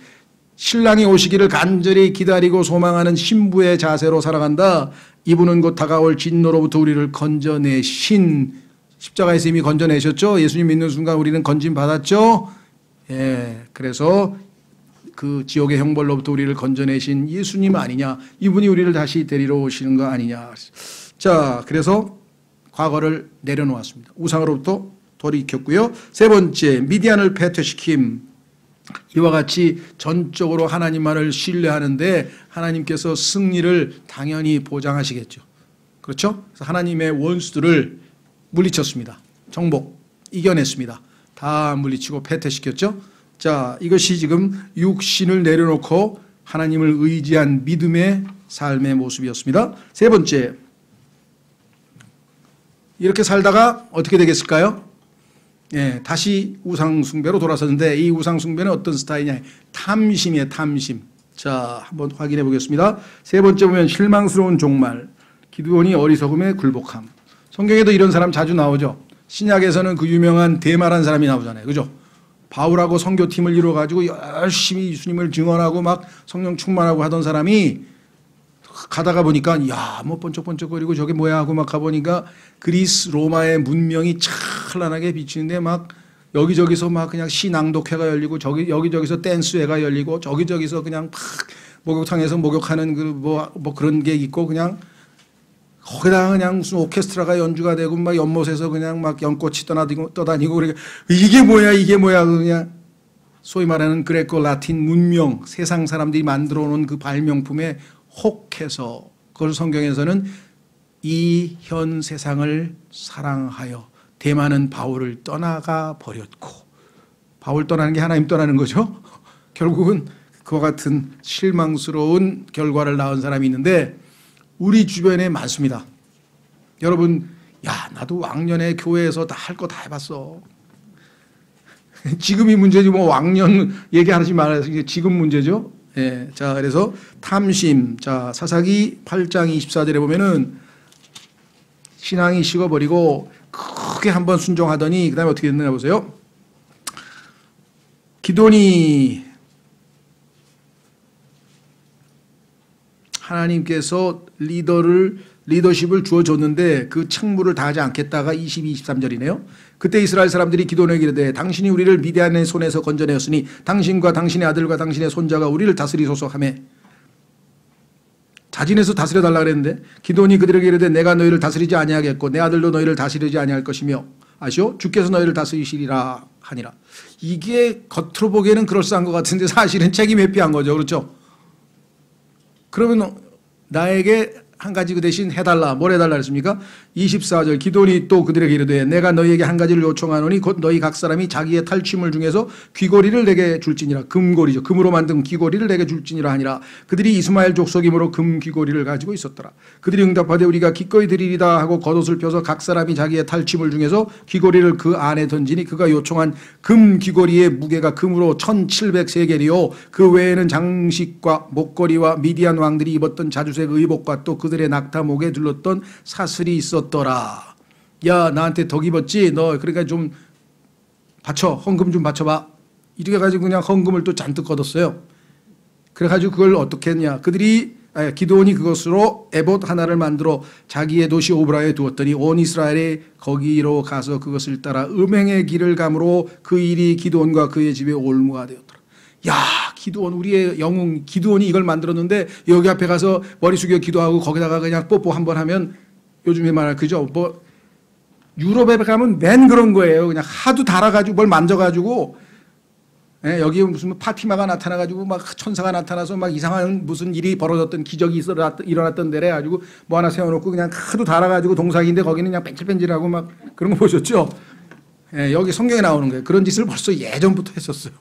신랑이 오시기를 간절히 기다리고 소망하는 신부의 자세로 살아간다. 이분은 곧 다가올 진노로부터 우리를 건져내신, 십자가에서 이미 건져내셨죠. 예수님 믿는 순간 우리는 건진 받았죠. 예, 그래서 그 지옥의 형벌로부터 우리를 건져내신 예수님 아니냐, 이분이 우리를 다시 데리러 오시는 거 아니냐. 자, 그래서 과거를 내려놓았습니다. 우상으로부터 돌이켰고요. 세 번째, 미디안을 패퇴시킴. 이와 같이 전적으로 하나님만을 신뢰하는데 하나님께서 승리를 당연히 보장하시겠죠. 그렇죠? 그래서 하나님의 원수들을 물리쳤습니다. 정복, 이겨냈습니다. 다 물리치고 패퇴시켰죠. 자, 이것이 지금 육신을 내려놓고 하나님을 의지한 믿음의 삶의 모습이었습니다. 세 번째, 이렇게 살다가 어떻게 되겠을까요? 예, 다시 우상숭배로 돌아섰는데 이 우상숭배는 어떤 스타일이냐? 탐심이에요, 탐심. 자, 한번 확인해 보겠습니다. 세 번째 보면 실망스러운 종말, 기드온이 어리석음에 굴복함. 성경에도 이런 사람 자주 나오죠. 신약에서는 그 유명한 대마라는 사람이 나오잖아요. 그죠? 바울하고 선교팀을 이루어가지고 열심히 예수님을 증언하고 막 성령 충만하고 하던 사람이 가다가 보니까 야, 뭐 번쩍번쩍거리고 저게 뭐야 하고 막 가보니까 그리스 로마의 문명이 찬란하게 비치는데 막 여기저기서 막 그냥 시 낭독회가 열리고 여기저기서 댄스회가 열리고 저기저기서 그냥 막 목욕탕에서 목욕하는 뭐 그런 게 있고 그냥 거기다가 그냥 무슨 오케스트라가 연주가 되고 막 연못에서 그냥 막 연꽃이 떠다니고 그러니까 이게 뭐야 그냥 소위 말하는 그레코 라틴 문명 세상 사람들이 만들어 놓은 그 발명품에 혹해서 그걸 성경에서는 이 현 세상을 사랑하여 대마는 바울을 떠나가 버렸고 바울 떠나는 게 하나님 떠나는 거죠. 결국은 그와 같은 실망스러운 결과를 낳은 사람이 있는데 우리 주변에 많습니다. 여러분, 야, 나도 왕년에 교회에서 다 할 거 다 해봤어. 지금이 문제지 뭐 왕년 얘기하지 말아요. 이게 지금 문제죠. 예, 자, 그래서 탐심. 자, 사사기 8장 24절에 보면은 신앙이 식어버리고 크게 한번 순종하더니 그 다음에 어떻게 됐나 보세요. 기드온이 하나님께서 리더십을 주어줬는데 그 책무를 다하지 않겠다가 22, 23절이네요. 그때 이스라엘 사람들이 기드온에게 이르되 당신이 우리를 미디안의 손에서 건져내었으니 당신과 당신의 아들과 당신의 손자가 우리를 다스리소서 하매 자진해서 다스려달라 그랬는데 기드온이 그들에게 이르되 내가 너희를 다스리지 아니하겠고 내 아들도 너희를 다스리지 아니할 것이며 아시오? 주께서 너희를 다스리시리라 하니라. 이게 겉으로 보기에는 그럴싸한 것 같은데 사실은 책임 회피한 거죠. 그렇죠? 그러면 나에게 한 가지 그 대신 해달라. 뭘 해달라 했습니까? 24절 기드온이 또 그들에게 이르되 내가 너희에게 한 가지를 요청하노니 곧 너희 각 사람이 자기의 탈취물 중에서 귀고리를 내게 줄지니라. 금고리죠. 금으로 만든 귀고리를 내게 줄지니라 하니라. 그들이 이스마엘 족속이므로 금 귀고리를 가지고 있었더라. 그들이 응답하되 우리가 기꺼이 드리리다 하고 겉옷을 펴서 각 사람이 자기의 탈취물 중에서 귀고리를 그 안에 던지니 그가 요청한 금 귀고리의 무게가 금으로 1700세겔이요 그 외에는 장식과 목걸이와 미디안 왕들이 입었던 자주색 의복과 또 그들의 낙타목에 둘렀던 사슬이 있었더라. 야, 나한테 덕 입었지? 너 그러니까 좀 바쳐. 헌금 좀 바쳐봐. 이렇게 해가지고 그냥 헌금을 또 잔뜩 걷었어요. 그래가지고 그걸 어떻게 했냐. 기드온이 그것으로 에봇 하나를 만들어 자기의 도시 오브라에 두었더니 온 이스라엘이 거기로 가서 그것을 따라 음행의 길을 감으로 그 일이 기드온과 그의 집에 올무가 되었더라. 야, 기드온, 우리의 영웅 기드온이 이걸 만들었는데 여기 앞에 가서 머리 숙여 기도하고 거기다가 그냥 뽀뽀 한번 하면 요즘에 말할 그죠? 뭐 유럽에 가면 맨 그런 거예요. 그냥 하도 달아가지고 뭘 만져가지고 예, 여기 무슨 파티마가 나타나가지고 막 천사가 나타나서 막 이상한 무슨 일이 벌어졌던 기적이 일어났던 데래 가지고 뭐 하나 세워놓고 그냥 하도 달아가지고 동상인데 거기는 그냥 뺀질뺀질하고 막 그런 거 보셨죠? 예, 여기 성경에 나오는 거예요. 그런 짓을 벌써 예전부터 했었어요.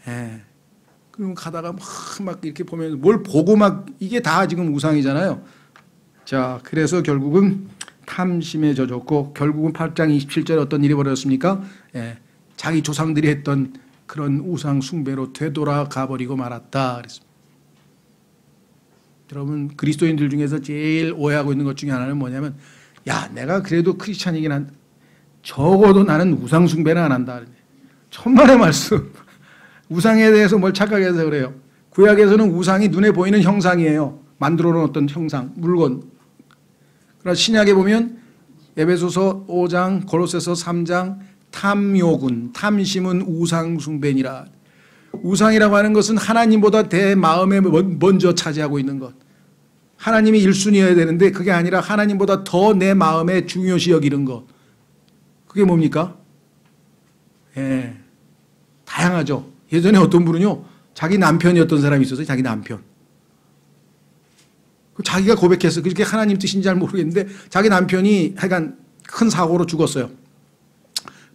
예. 그럼 가다가 막 이렇게 보면 뭘 보고 막 이게 다 지금 우상이잖아요. 자, 그래서 결국은 탐심에 젖었고 결국은 8장 27절에 어떤 일이 벌어졌습니까? 예. 자기 조상들이 했던 그런 우상 숭배로 되돌아가 버리고 말았다 그랬습니다. 여러분 그리스도인들 중에서 제일 오해하고 있는 것 중에 하나는 뭐냐면 야, 내가 그래도 크리스찬이긴 한데 적어도 나는 우상 숭배는 안 한다. 천만의 말씀. 우상에 대해서 뭘 착각해서 그래요. 구약에서는 우상이 눈에 보이는 형상이에요. 만들어 놓은 어떤 형상, 물건. 그러나 신약에 보면 에베소서 5장, 고로새서 3장 탐욕은, 탐심은 우상 숭배니라. 우상이라고 하는 것은 하나님보다 내 마음에 먼저 차지하고 있는 것. 하나님이 1순위여야 되는데 그게 아니라 하나님보다 더 내 마음에 중요시 여기는 것. 그게 뭡니까? 예, 다양하죠. 예전에 어떤 분은요, 자기 남편이었던 사람이 있었어요. 자기 남편. 자기가 고백했어요. 그게 하나님 뜻인지 잘 모르겠는데 자기 남편이 하여간 큰 사고로 죽었어요.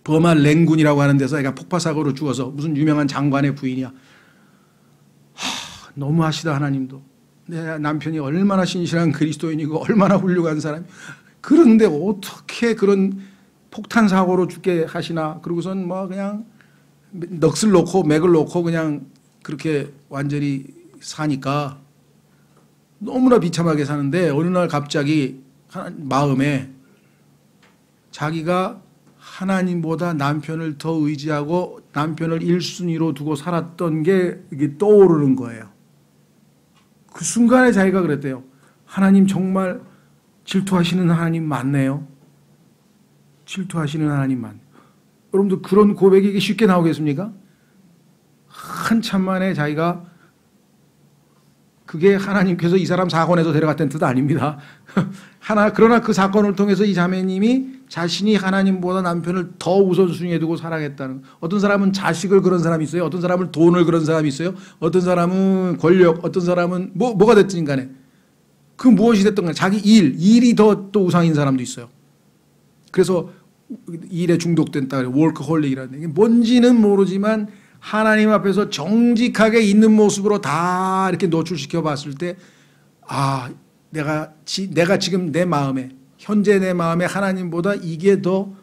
버마 랭군이라고 하는 데서 하여간 폭파사고로 죽어서 무슨 유명한 장관의 부인이야. 너무하시다 하나님도. 내 남편이 얼마나 신실한 그리스도인이고 얼마나 훌륭한 사람이, 그런데 어떻게 그런 폭탄 사고로 죽게 하시나. 그러고선 뭐 그냥 넋을 놓고 맥을 놓고 그냥 그렇게 완전히 사니까 너무나 비참하게 사는데 어느 날 갑자기 마음에 자기가 하나님보다 남편을 더 의지하고 남편을 1순위로 두고 살았던 게 이게 떠오르는 거예요. 그 순간에 자기가 그랬대요. 하나님 정말 질투하시는 하나님 맞네요. 질투하시는 하나님 맞네요. 여러분들 그런 고백이 이게 쉽게 나오겠습니까? 한참 만에 자기가, 그게 하나님께서 이 사람 사고내서 데려갔다는 뜻 아닙니다. 그러나 그 사건을 통해서 이 자매님이 자신이 하나님보다 남편을 더 우선순위에 두고 사랑했다는. 어떤 사람은 자식을 그런 사람이 있어요. 어떤 사람은 돈을 그런 사람이 있어요. 어떤 사람은 권력, 어떤 사람은 뭐가 됐든 간에 그 무엇이 됐든 간에 자기 일이 더 또 우상인 사람도 있어요. 그래서 일에 중독된다 그래요. 워크홀릭이라는 게 뭔지는 모르지만 하나님 앞에서 정직하게 있는 모습으로 다 이렇게 노출시켜 봤을 때, 내가 지금 내 마음에, 현재 내 마음에 하나님보다 이게 더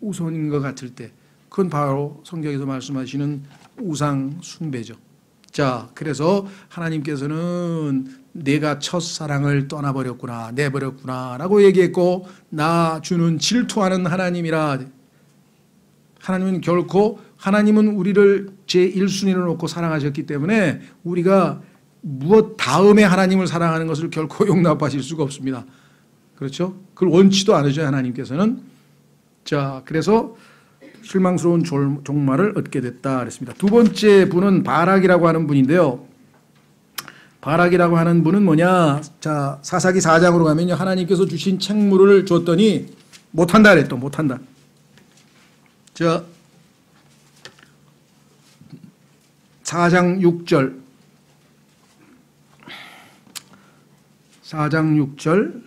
우선인 것 같을 때, 그건 바로 성경에서 말씀하시는 우상 숭배죠. 자, 그래서 하나님께서는 내가 첫사랑을 떠나버렸구나, 내버렸구나 라고 얘기했고, 나 주는 질투하는 하나님이라. 하나님은 우리를 제1순위로 놓고 사랑하셨기 때문에 우리가 무엇 다음에 하나님을 사랑하는 것을 결코 용납하실 수가 없습니다. 그렇죠? 그걸 원치도 않으셔요, 하나님께서는. 자, 그래서 실망스러운 종말을 얻게 됐다 그랬습니다. 두 번째 분은 바락이라고 하는 분인데요. 바락이라고 하는 분은 뭐냐? 자, 사사기 4장으로 가면요, 하나님께서 주신 책무를 줬더니 못한다 그랬죠. 못한다. 자, 4장 6절. 4장 6절.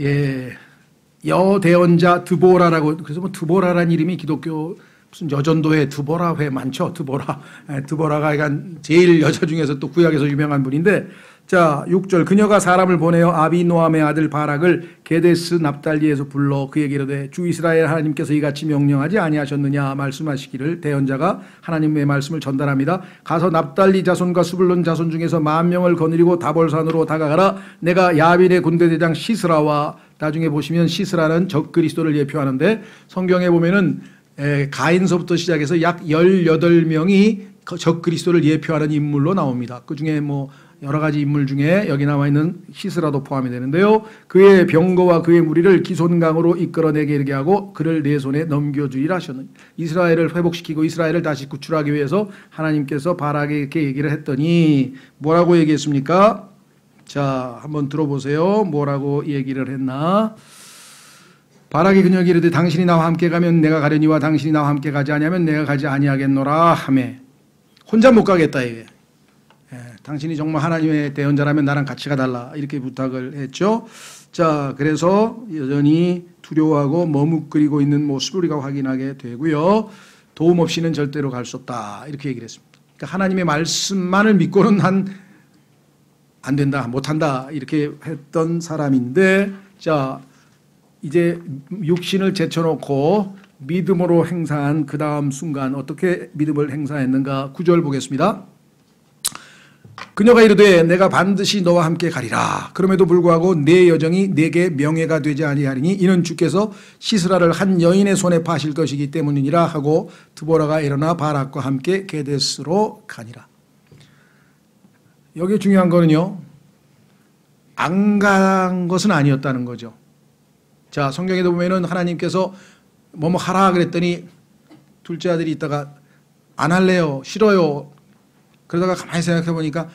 예. 여대언자 드보라라고, 그래서 뭐 드보라라는 이름이 기독교 무슨 여전도회 드보라회 많죠. 드보라가 약간 제일 여자 중에서 또 구약에서 유명한 분인데, 자, 6절. 그녀가 사람을 보내어 아비노함의 아들 바락을 게데스 납달리에서 불러 그에게 이르되 주 이스라엘 하나님께서 이같이 명령하지 아니하셨느냐 말씀하시기를. 대언자가 하나님의 말씀을 전달합니다. 가서 납달리 자손과 스불론 자손 중에서 10,000명을 거느리고 다볼산으로 다가가라. 내가 야빈의 군대대장 시스라와, 나중에 보시면 시스라는 적그리스도를 예표하는데, 성경에 보면은 가인서부터 시작해서 약 18명이 적그리스도를 예표하는 인물로 나옵니다. 그 중에 뭐 여러 가지 인물 중에 여기 나와 있는 시스라도 포함이 되는데요. 그의 병거와 그의 무리를 기손강으로 이끌어내게 이르게 하고 그를 내 손에 넘겨주리라 하셨느니. 이스라엘을 회복시키고 이스라엘을 다시 구출하기 위해서 하나님께서 바락에게 얘기를 했더니 뭐라고 얘기했습니까? 자, 한번 들어보세요. 뭐라고 얘기를 했나? 바락이 그녀에게 이르되 당신이 나와 함께 가면 내가 가려니와 당신이 나와 함께 가지 아니하면 내가 가지 아니하겠노라 하매. 혼자 못 가겠다 이게. 당신이 정말 하나님의 대언자라면 나랑 같이 가달라 이렇게 부탁을 했죠. 자, 그래서 여전히 두려워하고 머뭇거리고 있는 모습을 우리가 확인하게 되고요. 도움 없이는 절대로 갈 수 없다 이렇게 얘기를 했습니다. 그러니까 하나님의 말씀만을 믿고는 안 된다, 못한다 이렇게 했던 사람인데, 자, 이제 육신을 제쳐놓고 믿음으로 행사한 그 다음 순간 어떻게 믿음을 행사했는가. 9절 보겠습니다. 그녀가 이르되 내가 반드시 너와 함께 가리라. 그럼에도 불구하고 내 여정이 내게 명예가 되지 아니하리니 이는 주께서 시스라를 한 여인의 손에 파실 것이기 때문이니라 하고 드보라가 일어나 바락과 함께 게데스로 가니라. 여기 중요한 거는요, 안 간 것은 아니었다는 거죠. 자, 성경에도 보면은 하나님께서 뭐뭐 하라 그랬더니 둘째 아들이 있다가 안 할래요, 싫어요. 그러다가 가만히 생각해 보니까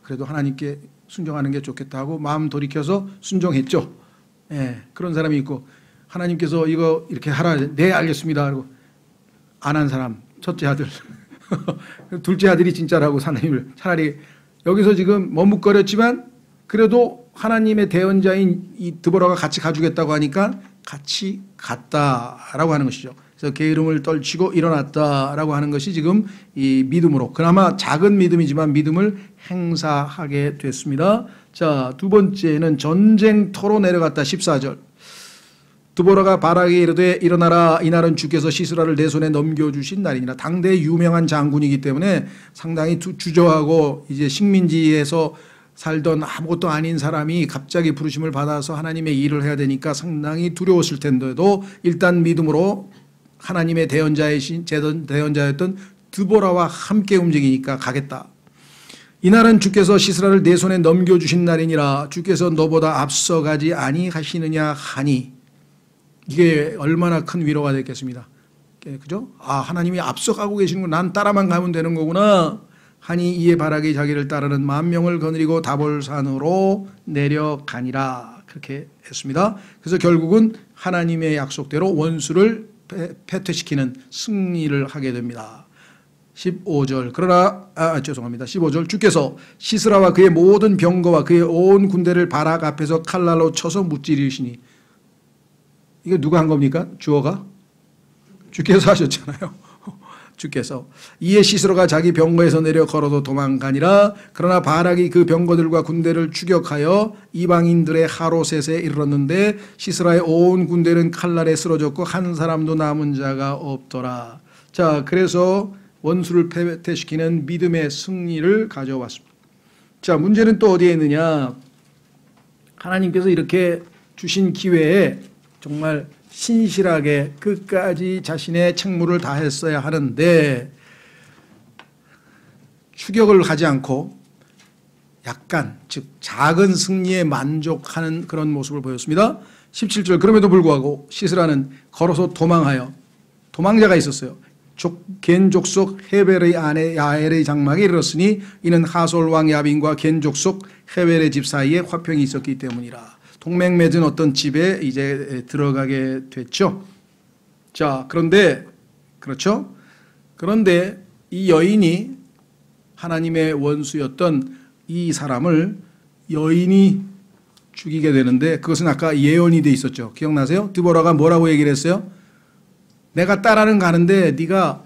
그래도 하나님께 순종하는 게 좋겠다 하고 마음 돌이켜서 순종했죠. 예, 그런 사람이 있고, 하나님께서 이거 이렇게 하라, 네 알겠습니다 하고 안 한 사람 첫째 아들. 둘째 아들이 진짜라고 하나님을 차라리 여기서 지금 머뭇거렸지만 그래도 하나님의 대언자인 이 드보라가 같이 가주겠다고 하니까 같이 갔다라고 하는 것이죠. 그래서 게으름을 떨치고 일어났다라고 하는 것이 지금 이 믿음으로 그나마 작은 믿음이지만 믿음을 행사하게 됐습니다. 자, 두 번째는 전쟁터로 내려갔다 14절. 드보라가 바락에 이르되 일어나라 이날은 주께서 시스라를 내 손에 넘겨주신 날이니라. 당대의 유명한 장군이기 때문에 상당히 주저하고 이제 식민지에서 살던 아무것도 아닌 사람이 갑자기 부르심을 받아서 하나님의 일을 해야 되니까 상당히 두려웠을 텐데도 일단 믿음으로 하나님의 대언자였던 드보라와 함께 움직이니까 가겠다. 이날은 주께서 시스라를 내 손에 넘겨주신 날이니라. 주께서 너보다 앞서가지 아니하시느냐 하니. 이게 얼마나 큰 위로가 됐겠습니다. 그죠? 아, 하나님이 앞서가고 계시는구나. 난 따라만 가면 되는 거구나. 하니 이에 바락이 자기를 따르는 10,000명을 거느리고 다볼산으로 내려가니라. 그렇게 했습니다. 그래서 결국은 하나님의 약속대로 원수를 패퇴시키는 승리를 하게 됩니다. 15절. 그러나 죄송합니다. 15절. 주께서 시스라와 그의 모든 병거와 그의 온 군대를 바락 앞에서 칼날로 쳐서 무찌르시니. 이거 누가 한 겁니까? 주어가? 주께서 하셨잖아요. 주께서. 이에 시스라가 자기 병거에서 내려 걸어도 도망가니라. 그러나 바락이 그 병거들과 군대를 추격하여 이방인들의 하롯셋에 이르렀는데 시스라의 온 군대는 칼날에 쓰러졌고 한 사람도 남은 자가 없더라. 자, 그래서 원수를 패퇴시키는 믿음의 승리를 가져왔습니다. 자, 문제는 또 어디에 있느냐. 하나님께서 이렇게 주신 기회에 정말 신실하게 끝까지 자신의 책무를 다했어야 하는데 추격을 하지 않고 약간 즉 작은 승리에 만족하는 그런 모습을 보였습니다. 17절. 그럼에도 불구하고 시스라는 걸어서 도망하여 도망자가 있었어요. 겐 족속 헤벨의 아내 야엘의 장막에 이르렀으니 이는 하솔 왕 야빈과 겐 족속 헤벨의 집 사이에 화평이 있었기 때문이라. 동맹 맺은 어떤 집에 이제 들어가게 됐죠. 자, 그런데 그렇죠? 그런데 이 여인이 하나님의 원수였던 이 사람을 여인이 죽이게 되는데 그것은 아까 예언이 돼 있었죠. 기억나세요? 드보라가 뭐라고 얘기를 했어요? 내가 따라는 가는데 네가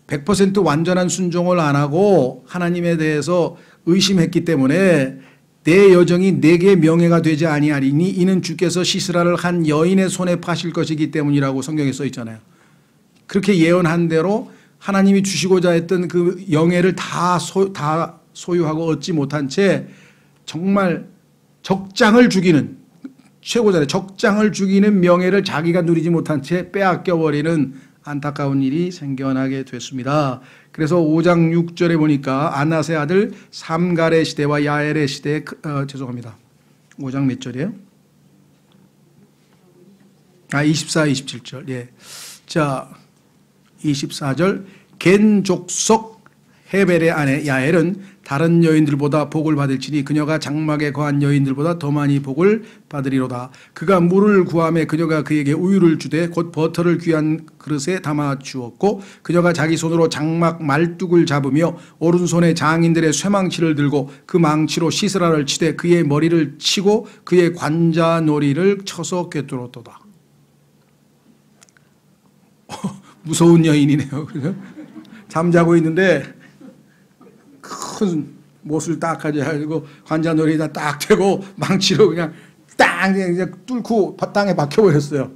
100% 완전한 순종을 안 하고 하나님에 대해서 의심했기 때문에 내 여정이 내게 명예가 되지 아니하리니 이는 주께서 시스라를 한 여인의 손에 파실 것이기 때문이라고 성경에 써 있잖아요. 그렇게 예언한 대로 하나님이 주시고자 했던 그 영예를 다 소유하고 얻지 못한 채 정말 적장을 죽이는 최고자의 적장을 죽이는 명예를 자기가 누리지 못한 채 빼앗겨버리는 안타까운 일이 생겨나게 됐습니다. 그래서 5장 6절에 보니까 아낫의 아들 삼갈의 시대와 야엘의 시대 죄송합니다. 5장 몇 절이에요? 24, 27절. 예. 자, 24절. 겐 족속 헤벨의 아내 야엘은 다른 여인들보다 복을 받을지니 그녀가 장막에 거한 여인들보다 더 많이 복을 받으리로다. 그가 물을 구하매 그녀가 그에게 우유를 주되 곧 버터를 귀한 그릇에 담아 주었고 그녀가 자기 손으로 장막 말뚝을 잡으며 오른손에 장인들의 쇠망치를 들고 그 망치로 시스라를 치되 그의 머리를 치고 그의 관자놀이를 쳐서 꿰뚫었도다. 무서운 여인이네요. 잠자고 있는데 큰 못을 딱 가지고 관자놀이에다 딱 대고 망치로 그냥 땅 그냥 뚫고 땅에 박혀버렸어요.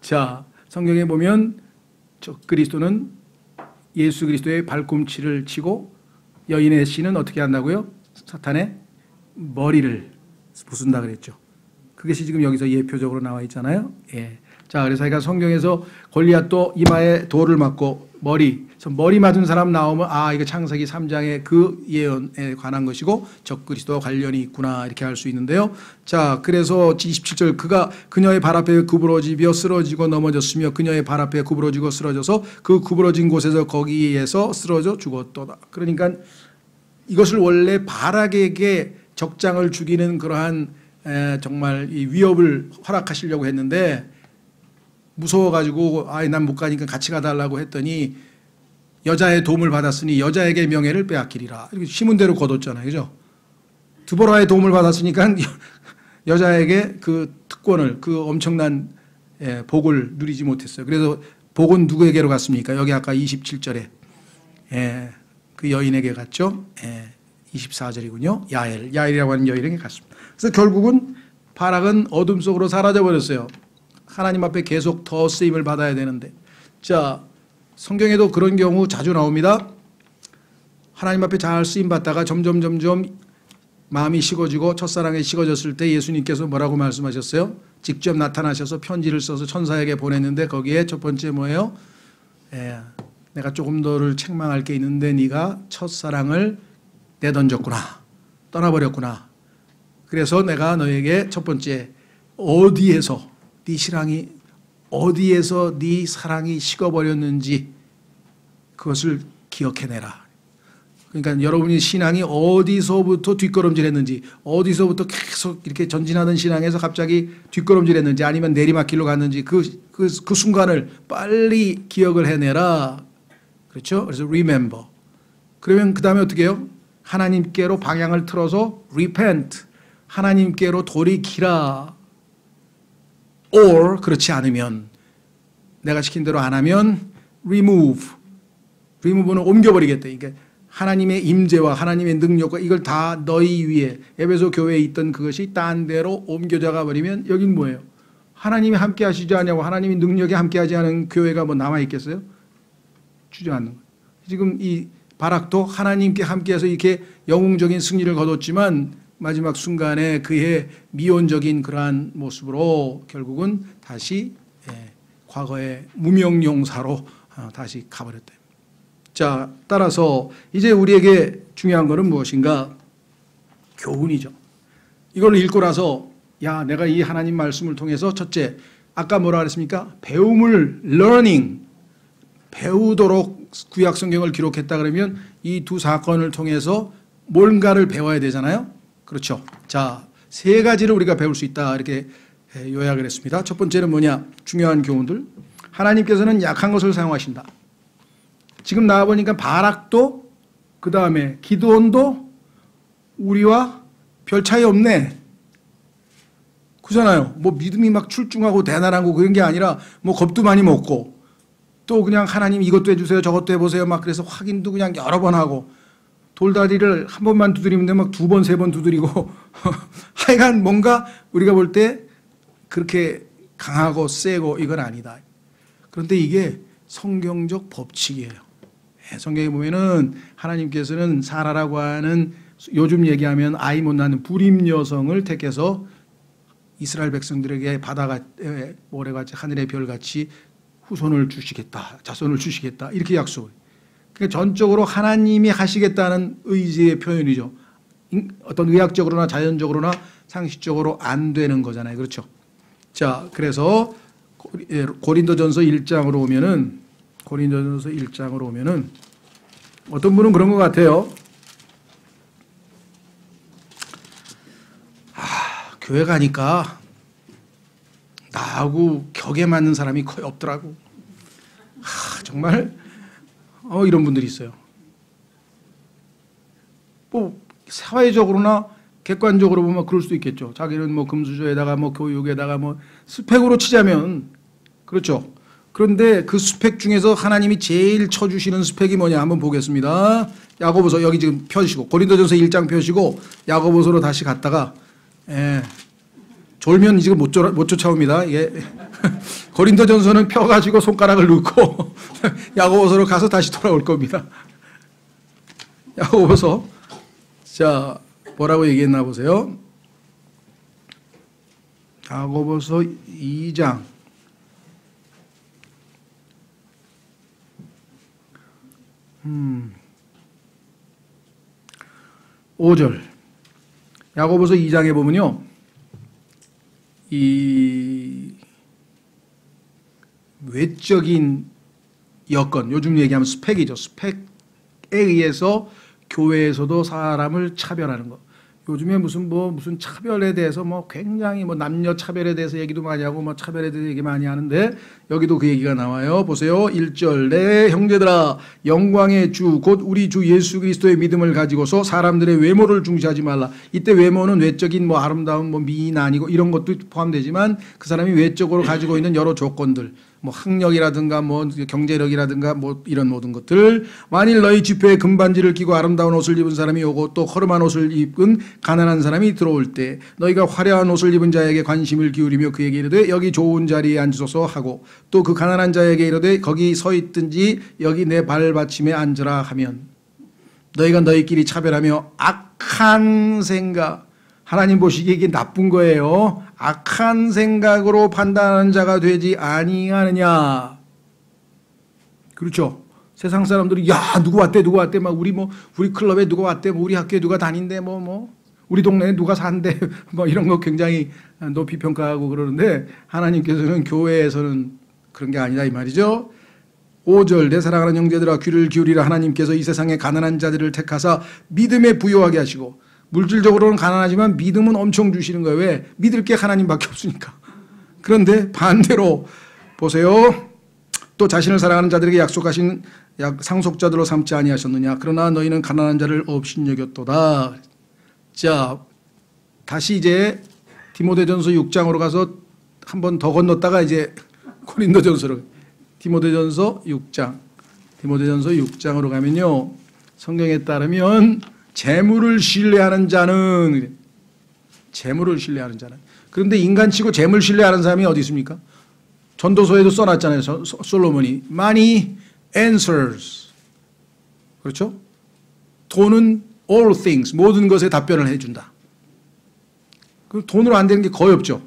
자, 성경에 보면 그리스도는 예수 그리스도의 발꿈치를 치고 여인의 씨는 어떻게 한다고요? 사탄의 머리를 부순다 그랬죠. 그것이 지금 여기서 예표적으로 나와 있잖아요. 예. 자, 그래서 제가 성경에서 골리앗도 이마에 돌을 맞고 머리 맞은 사람 나오면 아, 이거 창세기 3장의 그 예언에 관한 것이고 적그리스도와 관련이 있구나 이렇게 할 수 있는데요. 자, 그래서 27절 그가 그녀의 발 앞에 구부러지며 쓰러지고 넘어졌으며 그녀의 발 앞에 구부러지고 쓰러져서 그 구부러진 곳에서 거기에서 쓰러져 죽었도다. 그러니까 이것을 원래 바락에게 적장을 죽이는 그러한 정말 이 위협을 허락하시려고 했는데 무서워가지고 난 못 가니까 같이 가달라고 했더니 여자의 도움을 받았으니 여자에게 명예를 빼앗기리라. 이렇게 시문대로 거뒀잖아요. 그죠? 드보라의 도움을 받았으니까 여자에게 그 특권을, 그 엄청난 복을 누리지 못했어요. 그래서 복은 누구에게로 갔습니까? 여기 아까 27절에 그 여인에게 갔죠. 24절이군요. 야엘이라고 하는 여인에게 갔습니다. 그래서 결국은 바락은 어둠 속으로 사라져 버렸어요. 하나님 앞에 계속 더 쓰임을 받아야 되는데. 자, 성경에도 그런 경우 자주 나옵니다. 하나님 앞에 잘 쓰임 받다가 점점 마음이 식어지고 첫사랑이 식어졌을 때 예수님께서 뭐라고 말씀하셨어요? 직접 나타나셔서 편지를 써서 천사에게 보냈는데 거기에 첫 번째 뭐예요? 내가 조금 너를 책망할 게 있는데 네가 첫사랑을 내던졌구나. 떠나버렸구나. 그래서 내가 너에게 첫 번째 어디에서 네 신앙이 어디에서 네 사랑이 식어버렸는지 그것을 기억해내라. 그러니까 여러분이 신앙이 어디서부터 뒷걸음질했는지, 어디서부터 계속 이렇게 전진하던 신앙에서 갑자기 뒷걸음질했는지, 아니면 내리막길로 갔는지 그 순간을 빨리 기억을 해내라. 그렇죠? 그래서 remember. 그러면 그 다음에 어떻게 해요? 하나님께로 방향을 틀어서 repent. 하나님께로 돌이키라. or 그렇지 않으면, 내가 시킨 대로 안 하면 remove는 옮겨버리겠다. 그러니까 하나님의 임재와 하나님의 능력과 이걸 다 너희 위에, 에베소 교회에 있던 그것이 딴 데로 옮겨져가 버리면 여긴 뭐예요? 하나님이 함께 하시지 않냐고, 하나님이 능력에 함께 하지 않은 교회가 뭐 남아있겠어요? 주저앉는 거예요. 지금 이 바락도 하나님께 함께해서 이렇게 영웅적인 승리를 거뒀지만 마지막 순간에 그의 미온적인 그러한 모습으로 결국은 다시 과거의 무명용사로 다시 가버렸다. 자, 따라서 이제 우리에게 중요한 것은 무엇인가? 교훈이죠. 이걸 읽고 나서 내가 이 하나님 말씀을 통해서 첫째, 아까 뭐라 그랬습니까? 배움을 learning, 배우도록 구약 성경을 기록했다 그러면 이 두 사건을 통해서 뭔가를 배워야 되잖아요. 그렇죠. 자, 세 가지를 우리가 배울 수 있다 이렇게 요약을 했습니다. 첫 번째는 뭐냐? 중요한 교훈들. 하나님께서는 약한 것을 사용하신다. 지금 나와보니까 바락도 그 다음에 기드온도 우리와 별 차이 없네. 그잖아요. 뭐 믿음이 막 출중하고 대단하고 그런 게 아니라 뭐 겁도 많이 먹고 또 그냥 하나님 이것도 해주세요 저것도 해보세요 막 그래서 확인도 그냥 여러 번 하고 돌다리를 한 번만 두드리면 막 두 번, 세 번 두드리고 하여간 뭔가 우리가 볼 때 그렇게 강하고 세고 이건 아니다. 그런데 이게 성경적 법칙이에요. 성경에 보면은 하나님께서는 사라라고 하는 요즘 얘기하면 아이 못 낳는 불임 여성을 택해서 이스라엘 백성들에게 바다가 모래같이 하늘의 별같이 후손을 주시겠다, 자손을 주시겠다 이렇게 약속을. 그러니까 전적으로 하나님이 하시겠다는 의지의 표현이죠. 어떤 의학적으로나 자연적으로나 상식적으로 안 되는 거잖아요. 그렇죠? 자, 그래서 고린도전서 1장으로 오면은 어떤 분은 그런 것 같아요. 교회 가니까 나하고 격에 맞는 사람이 거의 없더라고. 정말 이런 분들이 있어요. 뭐 사회적으로나 객관적으로 보면 그럴 수도 있겠죠. 자기는 뭐 금수저에다가 뭐 교육에다가 뭐 스펙으로 치자면 그렇죠. 그런데 그 스펙 중에서 하나님이 제일 쳐주시는 스펙이 뭐냐 한번 보겠습니다. 야고보서 여기 지금 펴시고 고린도전서 1장 펴시고 야고보서로 다시 갔다가 졸면 지금 못 쫓아옵니다. 고린도전서는 펴가지고 손가락을 넣고 야고보서로 가서 다시 돌아올 겁니다. 야고보서 자 뭐라고 얘기했나 보세요. 야고보서 2장 5절 야고보서 2장에 보면요. 이 외적인 여건, 요즘 얘기하면 스펙이죠. 스펙에 의해서 교회에서도 사람을 차별하는 것. 요즘에 무슨 차별에 대해서 굉장히 남녀 차별에 대해서 얘기도 많이 하고 차별에 대해서 얘기 많이 하는데 여기도 그 얘기가 나와요. 보세요. 1절 내 형제들아 영광의 주 곧 우리 주 예수 그리스도의 믿음을 가지고서 사람들의 외모를 중시하지 말라. 이때 외모는 외적인 아름다운 미인 아니고 이런 것도 포함되지만 그 사람이 외적으로 가지고 있는 여러 조건들 학력이라든가 경제력이라든가 이런 모든 것들. 만일 너희 집회에 금반지를 끼고 아름다운 옷을 입은 사람이 오고 또 허름한 옷을 입은 가난한 사람이 들어올 때 너희가 화려한 옷을 입은 자에게 관심을 기울이며 그에게 이르되 여기 좋은 자리에 앉으소서 하고 또 그 가난한 자에게 이르되 거기 서 있든지 여기 내 발받침에 앉으라 하면 너희가 너희끼리 차별하며 악한 생각, 하나님 보시기에 이게 나쁜 거예요. 악한 생각으로 판단하는 자가 되지 아니하느냐. 그렇죠. 세상 사람들이 누구 왔대 우리 클럽에 누가 왔대 우리 학교에 누가 다닌대 우리 동네에 누가 산대 이런 거 굉장히 높이 평가하고 그러는데 하나님께서는 교회에서는 그런 게 아니다 이 말이죠. 5절 내 사랑하는 형제들아 귀를 기울이라. 하나님께서 이 세상의 가난한 자들을 택하사 믿음에 부요하게 하시고, 물질적으로는 가난하지만 믿음은 엄청 주시는 거예요. 왜? 믿을 게 하나님밖에 없으니까. 그런데 반대로 보세요. 또 자신을 사랑하는 자들에게 약속하신 상속자들로 삼지 아니하셨느냐. 그러나 너희는 가난한 자를 업신여겼도다. 자, 다시 이제 디모데전서 6장으로 가서 한 번 더 건넜다가 이제 고린도전서로, 디모데전서 6장으로 가면요, 성경에 따르면 재물을 신뢰하는 자는, 그런데 인간치고 재물 신뢰하는 사람이 어디 있습니까? 전도서에도 써놨잖아요. 솔로몬이 money answers, 그렇죠? 돈은 all things, 모든 것에 답변을 해준다. 그 돈으로 안 되는 게 거의 없죠,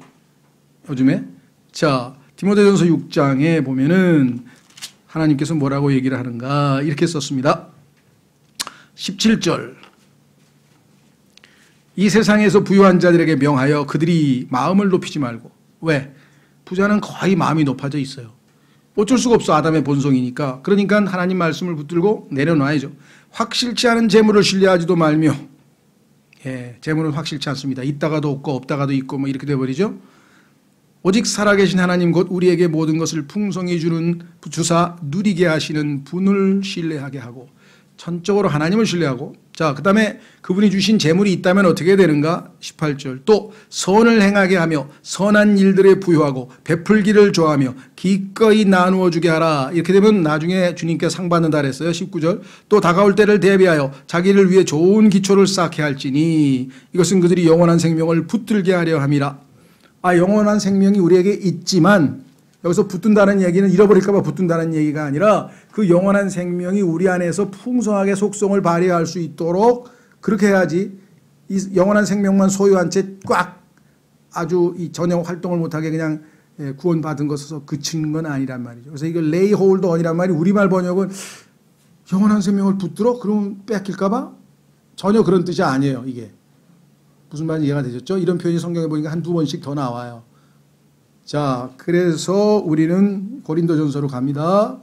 요즘에. 자, 디모데전서 6장에 보면은 하나님께서 뭐라고 얘기를 하는가, 이렇게 썼습니다. 17절 이 세상에서 부유한 자들에게 명하여 그들이 마음을 높이지 말고. 왜? 부자는 거의 마음이 높아져 있어요. 어쩔 수가 없어, 아담의 본성이니까. 그러니까 하나님 말씀을 붙들고 내려놔야죠. 확실치 않은 재물을 신뢰하지도 말며, 재물은 확실치 않습니다. 있다가도 없고 없다가도 있고 이렇게 돼버리죠. 오직 살아계신 하나님 곧 우리에게 모든 것을 풍성히 주사 누리게 하시는 분을 신뢰하게 하고, 전적으로 하나님을 신뢰하고, 자, 그 다음에 그분이 주신 재물이 있다면 어떻게 되는가? 18절 또 선을 행하게 하며 선한 일들에 부여하고 베풀기를 좋아하며 기꺼이 나누어 주게 하라. 이렇게 되면 나중에 주님께 상 받는다 그랬어요. 19절 또 다가올 때를 대비하여 자기를 위해 좋은 기초를 쌓게 할지니 이것은 그들이 영원한 생명을 붙들게 하려 함이라. 영원한 생명이 우리에게 있지만, 여기서 붙든다는 얘기는 잃어버릴까 봐 붙든다는 얘기가 아니라 그 영원한 생명이 우리 안에서 풍성하게 속성을 발휘할 수 있도록 그렇게 해야지, 이 영원한 생명만 소유한 채 꽉 아주 이 전혀 활동을 못하게 그냥 구원받은 것에서 그치는 건 아니란 말이죠. 그래서 이거 레이 홀드 언이란 말이 우리말 번역은 영원한 생명을 붙들어? 그러면 뺏길까 봐? 전혀 그런 뜻이 아니에요. 이게 무슨 말인지 이해가 되셨죠? 이런 표현이 성경에 보니까 한두 번씩 더 나와요. 자, 그래서 우리는 고린도전서로 갑니다.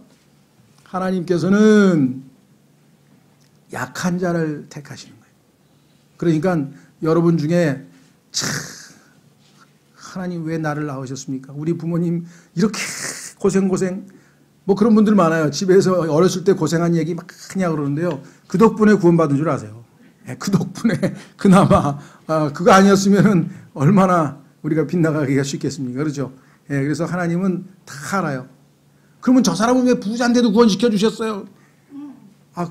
하나님께서는 약한 자를 택하시는 거예요. 그러니까 여러분 중에 참 하나님 왜 나를 낳으셨습니까? 우리 부모님 이렇게 고생 그런 분들 많아요. 집에서 어렸을 때 고생한 얘기 막 하냐고 그러는데요. 그 덕분에 구원받은 줄 아세요. 그 덕분에 그나마 그거 아니었으면은 얼마나 우리가 빗나가기가 쉽겠습니까? 그렇죠? 그래서 하나님은 다 알아요. 그러면 저 사람은 왜 부자인데도 구원시켜 주셨어요?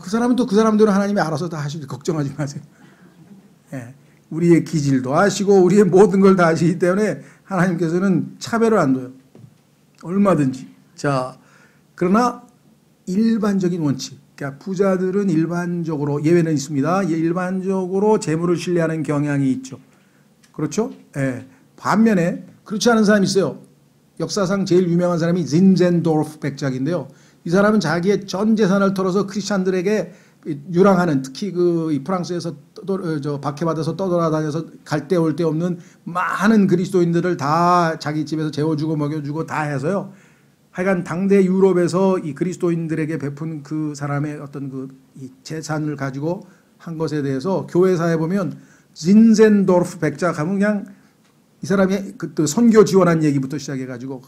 그 사람은 또 그 사람대로 하나님이 알아서 다 하시지, 걱정하지 마세요. 우리의 기질도 아시고 우리의 모든 걸 다 아시기 때문에 하나님께서는 차별을 안 둬요. 얼마든지. 자, 그러나 일반적인 원칙, 그러니까 부자들은 일반적으로, 예외는 있습니다. 일반적으로 재물을 신뢰하는 경향이 있죠. 그렇죠? 반면에 그렇지 않은 사람이 있어요. 역사상 제일 유명한 사람이 진젠도르프 백작인데요. 이 사람은 자기의 전 재산을 털어서 크리스찬들에게 유랑하는, 특히 이 프랑스에서 박해받아서 떠돌아다녀서 갈 데 올 데 없는 많은 그리스도인들을 다 자기 집에서 재워주고 먹여주고 다 해서요. 하여간 당대 유럽에서 이 그리스도인들에게 베푼 그 사람의 어떤 이 재산을 가지고 한 것에 대해서 교회사에 보면 진센도르프 백작 하면 그냥 이 사람이 그때 선교 지원한 얘기부터 시작해가지고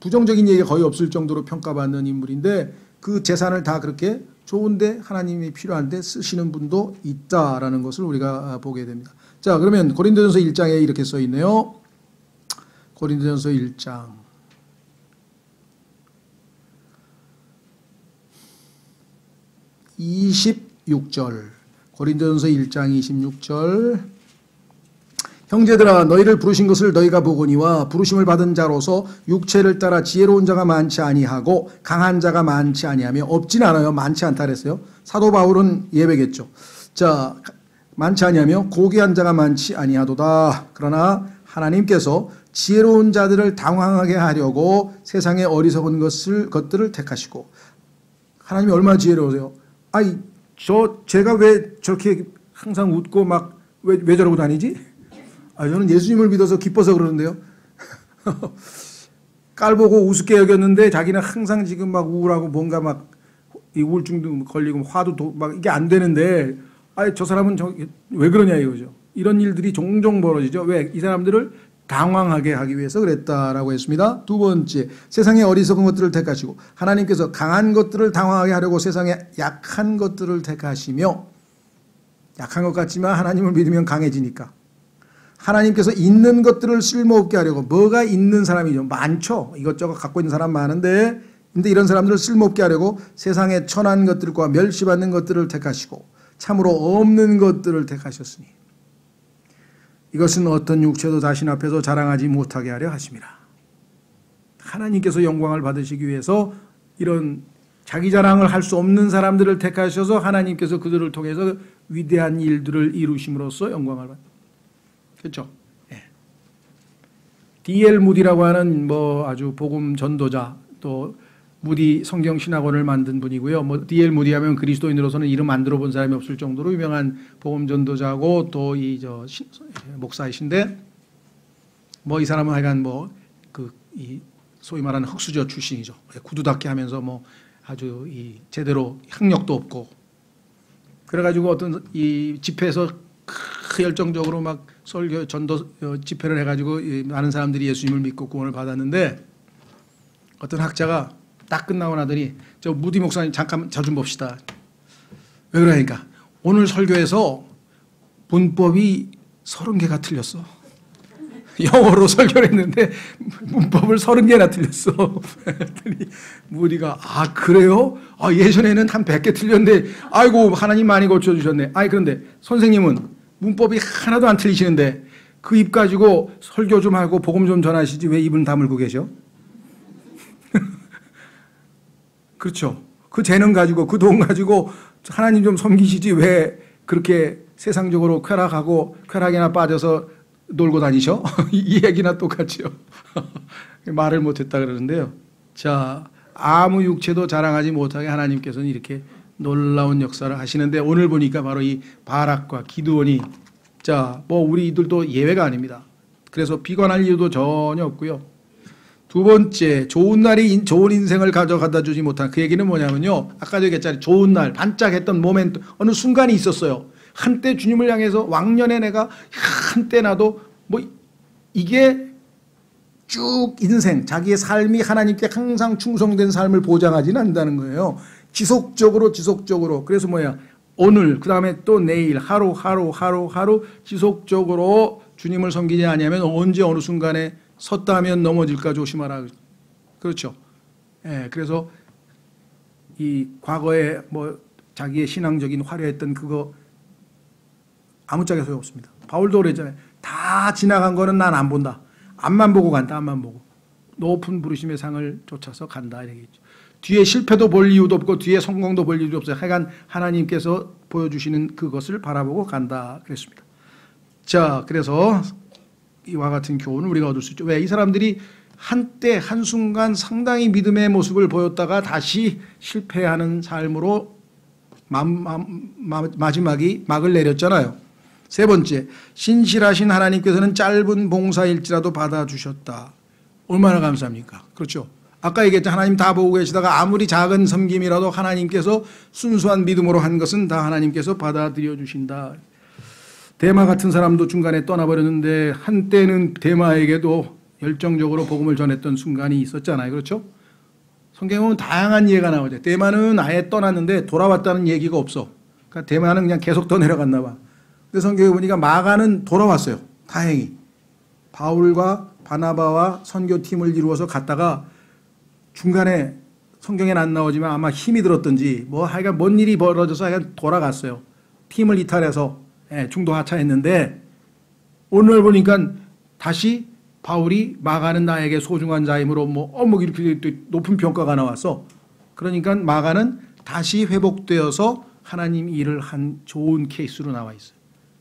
부정적인 얘기가 거의 없을 정도로 평가받는 인물인데 그 재산을 다 그렇게 좋은데 하나님이 필요한데 쓰시는 분도 있다라는 것을 우리가 보게 됩니다. 자, 그러면 고린도전서 1장에 이렇게 써 있네요. 고린도전서 1장 26절. 고린도전서 1장 26절. 형제들아 너희를 부르신 것을 너희가 보거니와 부르심을 받은 자로서 육체를 따라 지혜로운 자가 많지 아니하고 강한 자가 많지 아니하며 없진 않아요. 많지 않다 그랬어요. 사도 바울은 예배겠죠. 자, 많지 아니하며 고귀한 자가 많지 아니하도다. 그러나 하나님께서 지혜로운 자들을 당황하게 하려고 세상의 어리석은 것들을 택하시고. 하나님이 얼마나 지혜로우세요. 아이 제가 왜 저렇게 항상 웃고 막 왜 저러고 다니지? 저는 예수님을 믿어서 기뻐서 그러는데요. 깔보고 우습게 여겼는데 자기는 항상 지금 막 우울하고 뭔가 막 이 우울증도 걸리고 화도 막 이게 안 되는데 저 사람은 왜 그러냐 이거죠. 이런 일들이 종종 벌어지죠. 왜? 이 사람들을 당황하게 하기 위해서 그랬다라고 했습니다. 두 번째, 세상의 어리석은 것들을 택하시고 하나님께서 강한 것들을 당황하게 하려고 세상의 약한 것들을 택하시며 약한 것 같지만 하나님을 믿으면 강해지니까 하나님께서 있는 것들을 쓸모없게 하려고 뭐가 있는 사람이죠. 많죠. 이것저것 갖고 있는 사람 많은데 근데 이런 사람들을 쓸모없게 하려고 세상의 천한 것들과 멸시받는 것들을 택하시고 참으로 없는 것들을 택하셨으니 이것은 어떤 육체도 자신 앞에서 자랑하지 못하게 하려 하심이라. 하나님께서 영광을 받으시기 위해서 이런 자기 자랑을 할 수 없는 사람들을 택하셔서 하나님께서 그들을 통해서 위대한 일들을 이루심으로써 영광을 받습니다. 그렇죠? 예. D.L. 무디라고 하는 아주 복음 전도자 또 무디 성경 신학원을 만든 분이고요. D.L. 무디 하면 그리스도인으로서는 이름 안 들어본 사람이 없을 정도로 유명한 복음 전도자고 또 목사이신데 이 사람은 하여간 이 소위 말하는 흑수저 출신이죠. 구두닦기 하면서 아주 제대로 학력도 없고 그래가지고 어떤 이 집회에서 열정적으로 막 설교 전도 집회를 해가지고 많은 사람들이 예수님을 믿고 구원을 받았는데 어떤 학자가 딱 끝나고 나더니 저 무디 목사님 잠깐 저 좀 봅시다. 왜 그러니까 오늘 설교에서 문법이 30개가 틀렸어. 영어로 설교를 했는데 문법을 30개나 틀렸어. 무디가 그래요? 예전에는 한 100개 틀렸는데 아이고 하나님 많이 고쳐주셨네. 그런데 선생님은 문법이 하나도 안 틀리시는데 그 입 가지고 설교 좀 하고 복음 좀 전하시지 왜 입은 다물고 계셔? 그렇죠. 그 재능 가지고 그 돈 가지고 하나님 좀 섬기시지 왜 그렇게 세상적으로 쾌락이나 빠져서 놀고 다니셔? 이 얘기나 똑같죠. 말을 못했다 그러는데요. 자, 아무 육체도 자랑하지 못하게 하나님께서는 이렇게 놀라운 역사를 하시는데 오늘 보니까 바로 이 바락과 기드온이 우리들도 예외가 아닙니다. 그래서 비관할 이유도 전혀 없고요. 두 번째, 좋은 날이 좋은 인생을 가져가다 주지 못한 그 얘기는 뭐냐면요. 아까도 얘기했잖아요. 좋은 날, 반짝했던 모멘트, 어느 순간이 있었어요. 한때 주님을 향해서 왕년에 내가 한때 나도 이게 쭉 인생, 자기의 삶이 하나님께 항상 충성된 삶을 보장하지는 않는다는 거예요. 지속적으로. 그래서 오늘, 그 다음에 또 내일, 하루 지속적으로 주님을 섬기지 아니하면 언제 어느 순간에 섰다 하면 넘어질까 조심하라. 그렇죠. 예, 그래서 이 과거에 자기의 신앙적인 화려했던 그거 아무짝에 소용없습니다. 바울도 그랬잖아요. 다 지나간 거는 난 안 본다. 앞만 보고 간다. 앞만 보고. 높은 부르심의 상을 쫓아서 간다. 이렇게죠. 뒤에 실패도 볼 이유도 없고 뒤에 성공도 볼 이유도 없어요. 하여간 하나님께서 보여주시는 그것을 바라보고 간다. 그랬습니다. 자, 그래서 이와 같은 교훈을 우리가 얻을 수 있죠. 왜? 이 사람들이 한때 한순간 상당히 믿음의 모습을 보였다가 다시 실패하는 삶으로 마지막이 막을 내렸잖아요. 세 번째, 신실하신 하나님께서는 짧은 봉사일지라도 받아주셨다. 얼마나 감사합니까? 그렇죠. 아까 얘기했죠. 하나님 다 보고 계시다가 아무리 작은 섬김이라도 하나님께서 순수한 믿음으로 한 것은 다 하나님께서 받아들여 주신다. 데마 같은 사람도 중간에 떠나버렸는데 한때는 데마에게도 열정적으로 복음을 전했던 순간이 있었잖아요. 그렇죠? 성경에 보면 다양한 예가 나오죠. 데마는 아예 떠났는데 돌아왔다는 얘기가 없어. 그러니까 데마는 그냥 계속 더 내려갔나 봐. 근데 성경에 보니까 마가는 돌아왔어요. 다행히. 바울과 바나바와 선교팀을 이루어서 갔다가 중간에 성경에는 안 나오지만 아마 힘이 들었던지 뭐 하여간 뭔 일이 벌어져서 하여간 돌아갔어요. 팀을 이탈해서 중도 하차했는데 오늘 보니까 다시 바울이 마가는 나에게 소중한 자이므로 뭐 이렇게 높은 평가가 나왔어. 그러니까 마가는 다시 회복되어서 하나님 일을 한 좋은 케이스로 나와 있어요.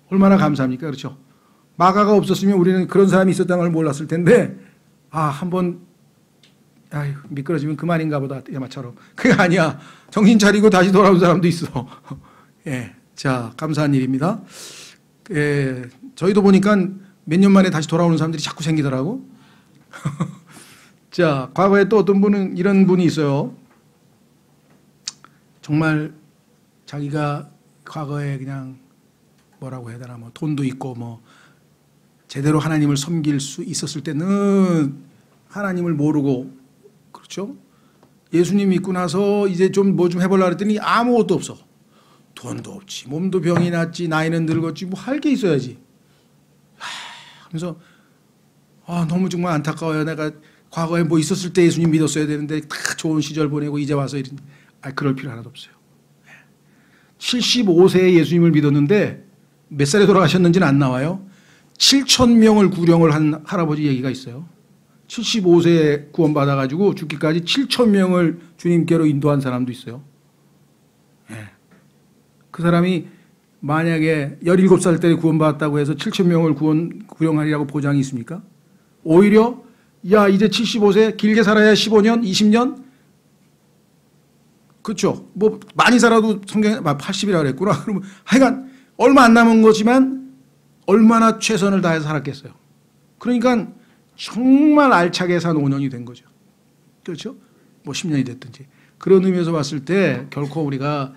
얼마나 감사합니까? 그렇죠? 마가가 없었으면 우리는 그런 사람이 있었다는 걸 몰랐을 텐데 한번 미끄러지면 그만인가 보다. 야마처럼. 그게 아니야. 정신 차리고 다시 돌아온 사람도 있어. 예. 자, 감사한 일입니다. 저희도 보니까 몇 년 만에 다시 돌아오는 사람들이 자꾸 생기더라고. 자, 과거에 또 어떤 분은 이런 분이 있어요. 정말 자기가 과거에 그냥 뭐라고 해야 되나, 돈도 있고 제대로 하나님을 섬길 수 있었을 때는 하나님을 모르고, 그렇죠? 예수님 믿고 나서 이제 좀 해보려고 했더니 아무것도 없어. 돈도 없지, 몸도 병이 났지, 나이는 늙었지, 할 게 있어야지. 그래서 너무 정말 안타까워요. 내가 과거에 있었을 때 예수님 믿었어야 되는데 다 좋은 시절 보내고 이제 와서 이런. 그럴 필요 하나도 없어요. 75세에 예수님을 믿었는데 몇 살에 돌아가셨는지는 안 나와요. 7,000명을 구령을 한 할아버지 얘기가 있어요. 75세에 구원받아가지고 죽기까지 7,000명을 주님께로 인도한 사람도 있어요. 그 사람이 만약에 17살 때 구원받았다고 해서 7,000명을 구령하리라고 보장이 있습니까? 오히려 이제 75세 길게 살아야 15년, 20년? 그렇죠. 많이 살아도 성경에 80이라고 그랬구나. 그러면 하여간 얼마 안 남은 거지만 얼마나 최선을 다해서 살았겠어요. 그러니까 정말 알차게 산 5년이 된 거죠. 그렇죠? 10년이 됐든지. 그런 의미에서 봤을 때 결코 우리가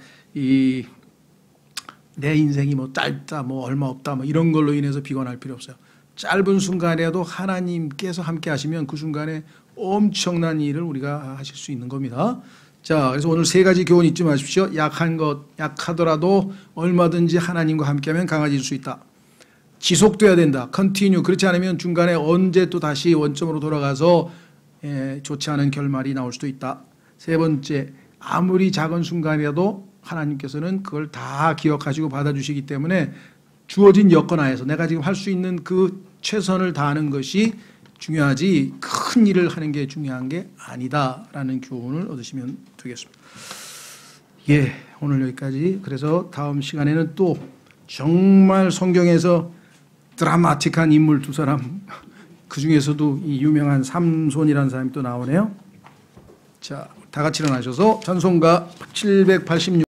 내 인생이 짧다, 얼마 없다, 이런 걸로 인해서 비관할 필요 없어요. 짧은 순간에도 하나님께서 함께 하시면 그 순간에 엄청난 일을 우리가 하실 수 있는 겁니다. 자, 그래서 오늘 3가지 교훈 잊지 마십시오. 약하더라도 얼마든지 하나님과 함께하면 강해질 수 있다. 지속돼야 된다. continue. 그렇지 않으면 중간에 언제 또 다시 원점으로 돌아가서 좋지 않은 결말이 나올 수도 있다. 3번째, 아무리 작은 순간이라도 하나님께서는 그걸 다 기억하시고 받아주시기 때문에 주어진 여건 하에서 내가 지금 할 수 있는 그 최선을 다하는 것이 중요하지 큰 일을 하는 게 중요한 게 아니다라는 교훈을 얻으시면 되겠습니다. 오늘 여기까지. 그래서 다음 시간에는 또 정말 성경에서 드라마틱한 인물 2사람, 그 중에서도 이 유명한 삼손이라는 사람이 또 나오네요. 자, 다 같이 일어나셔서 찬송가 786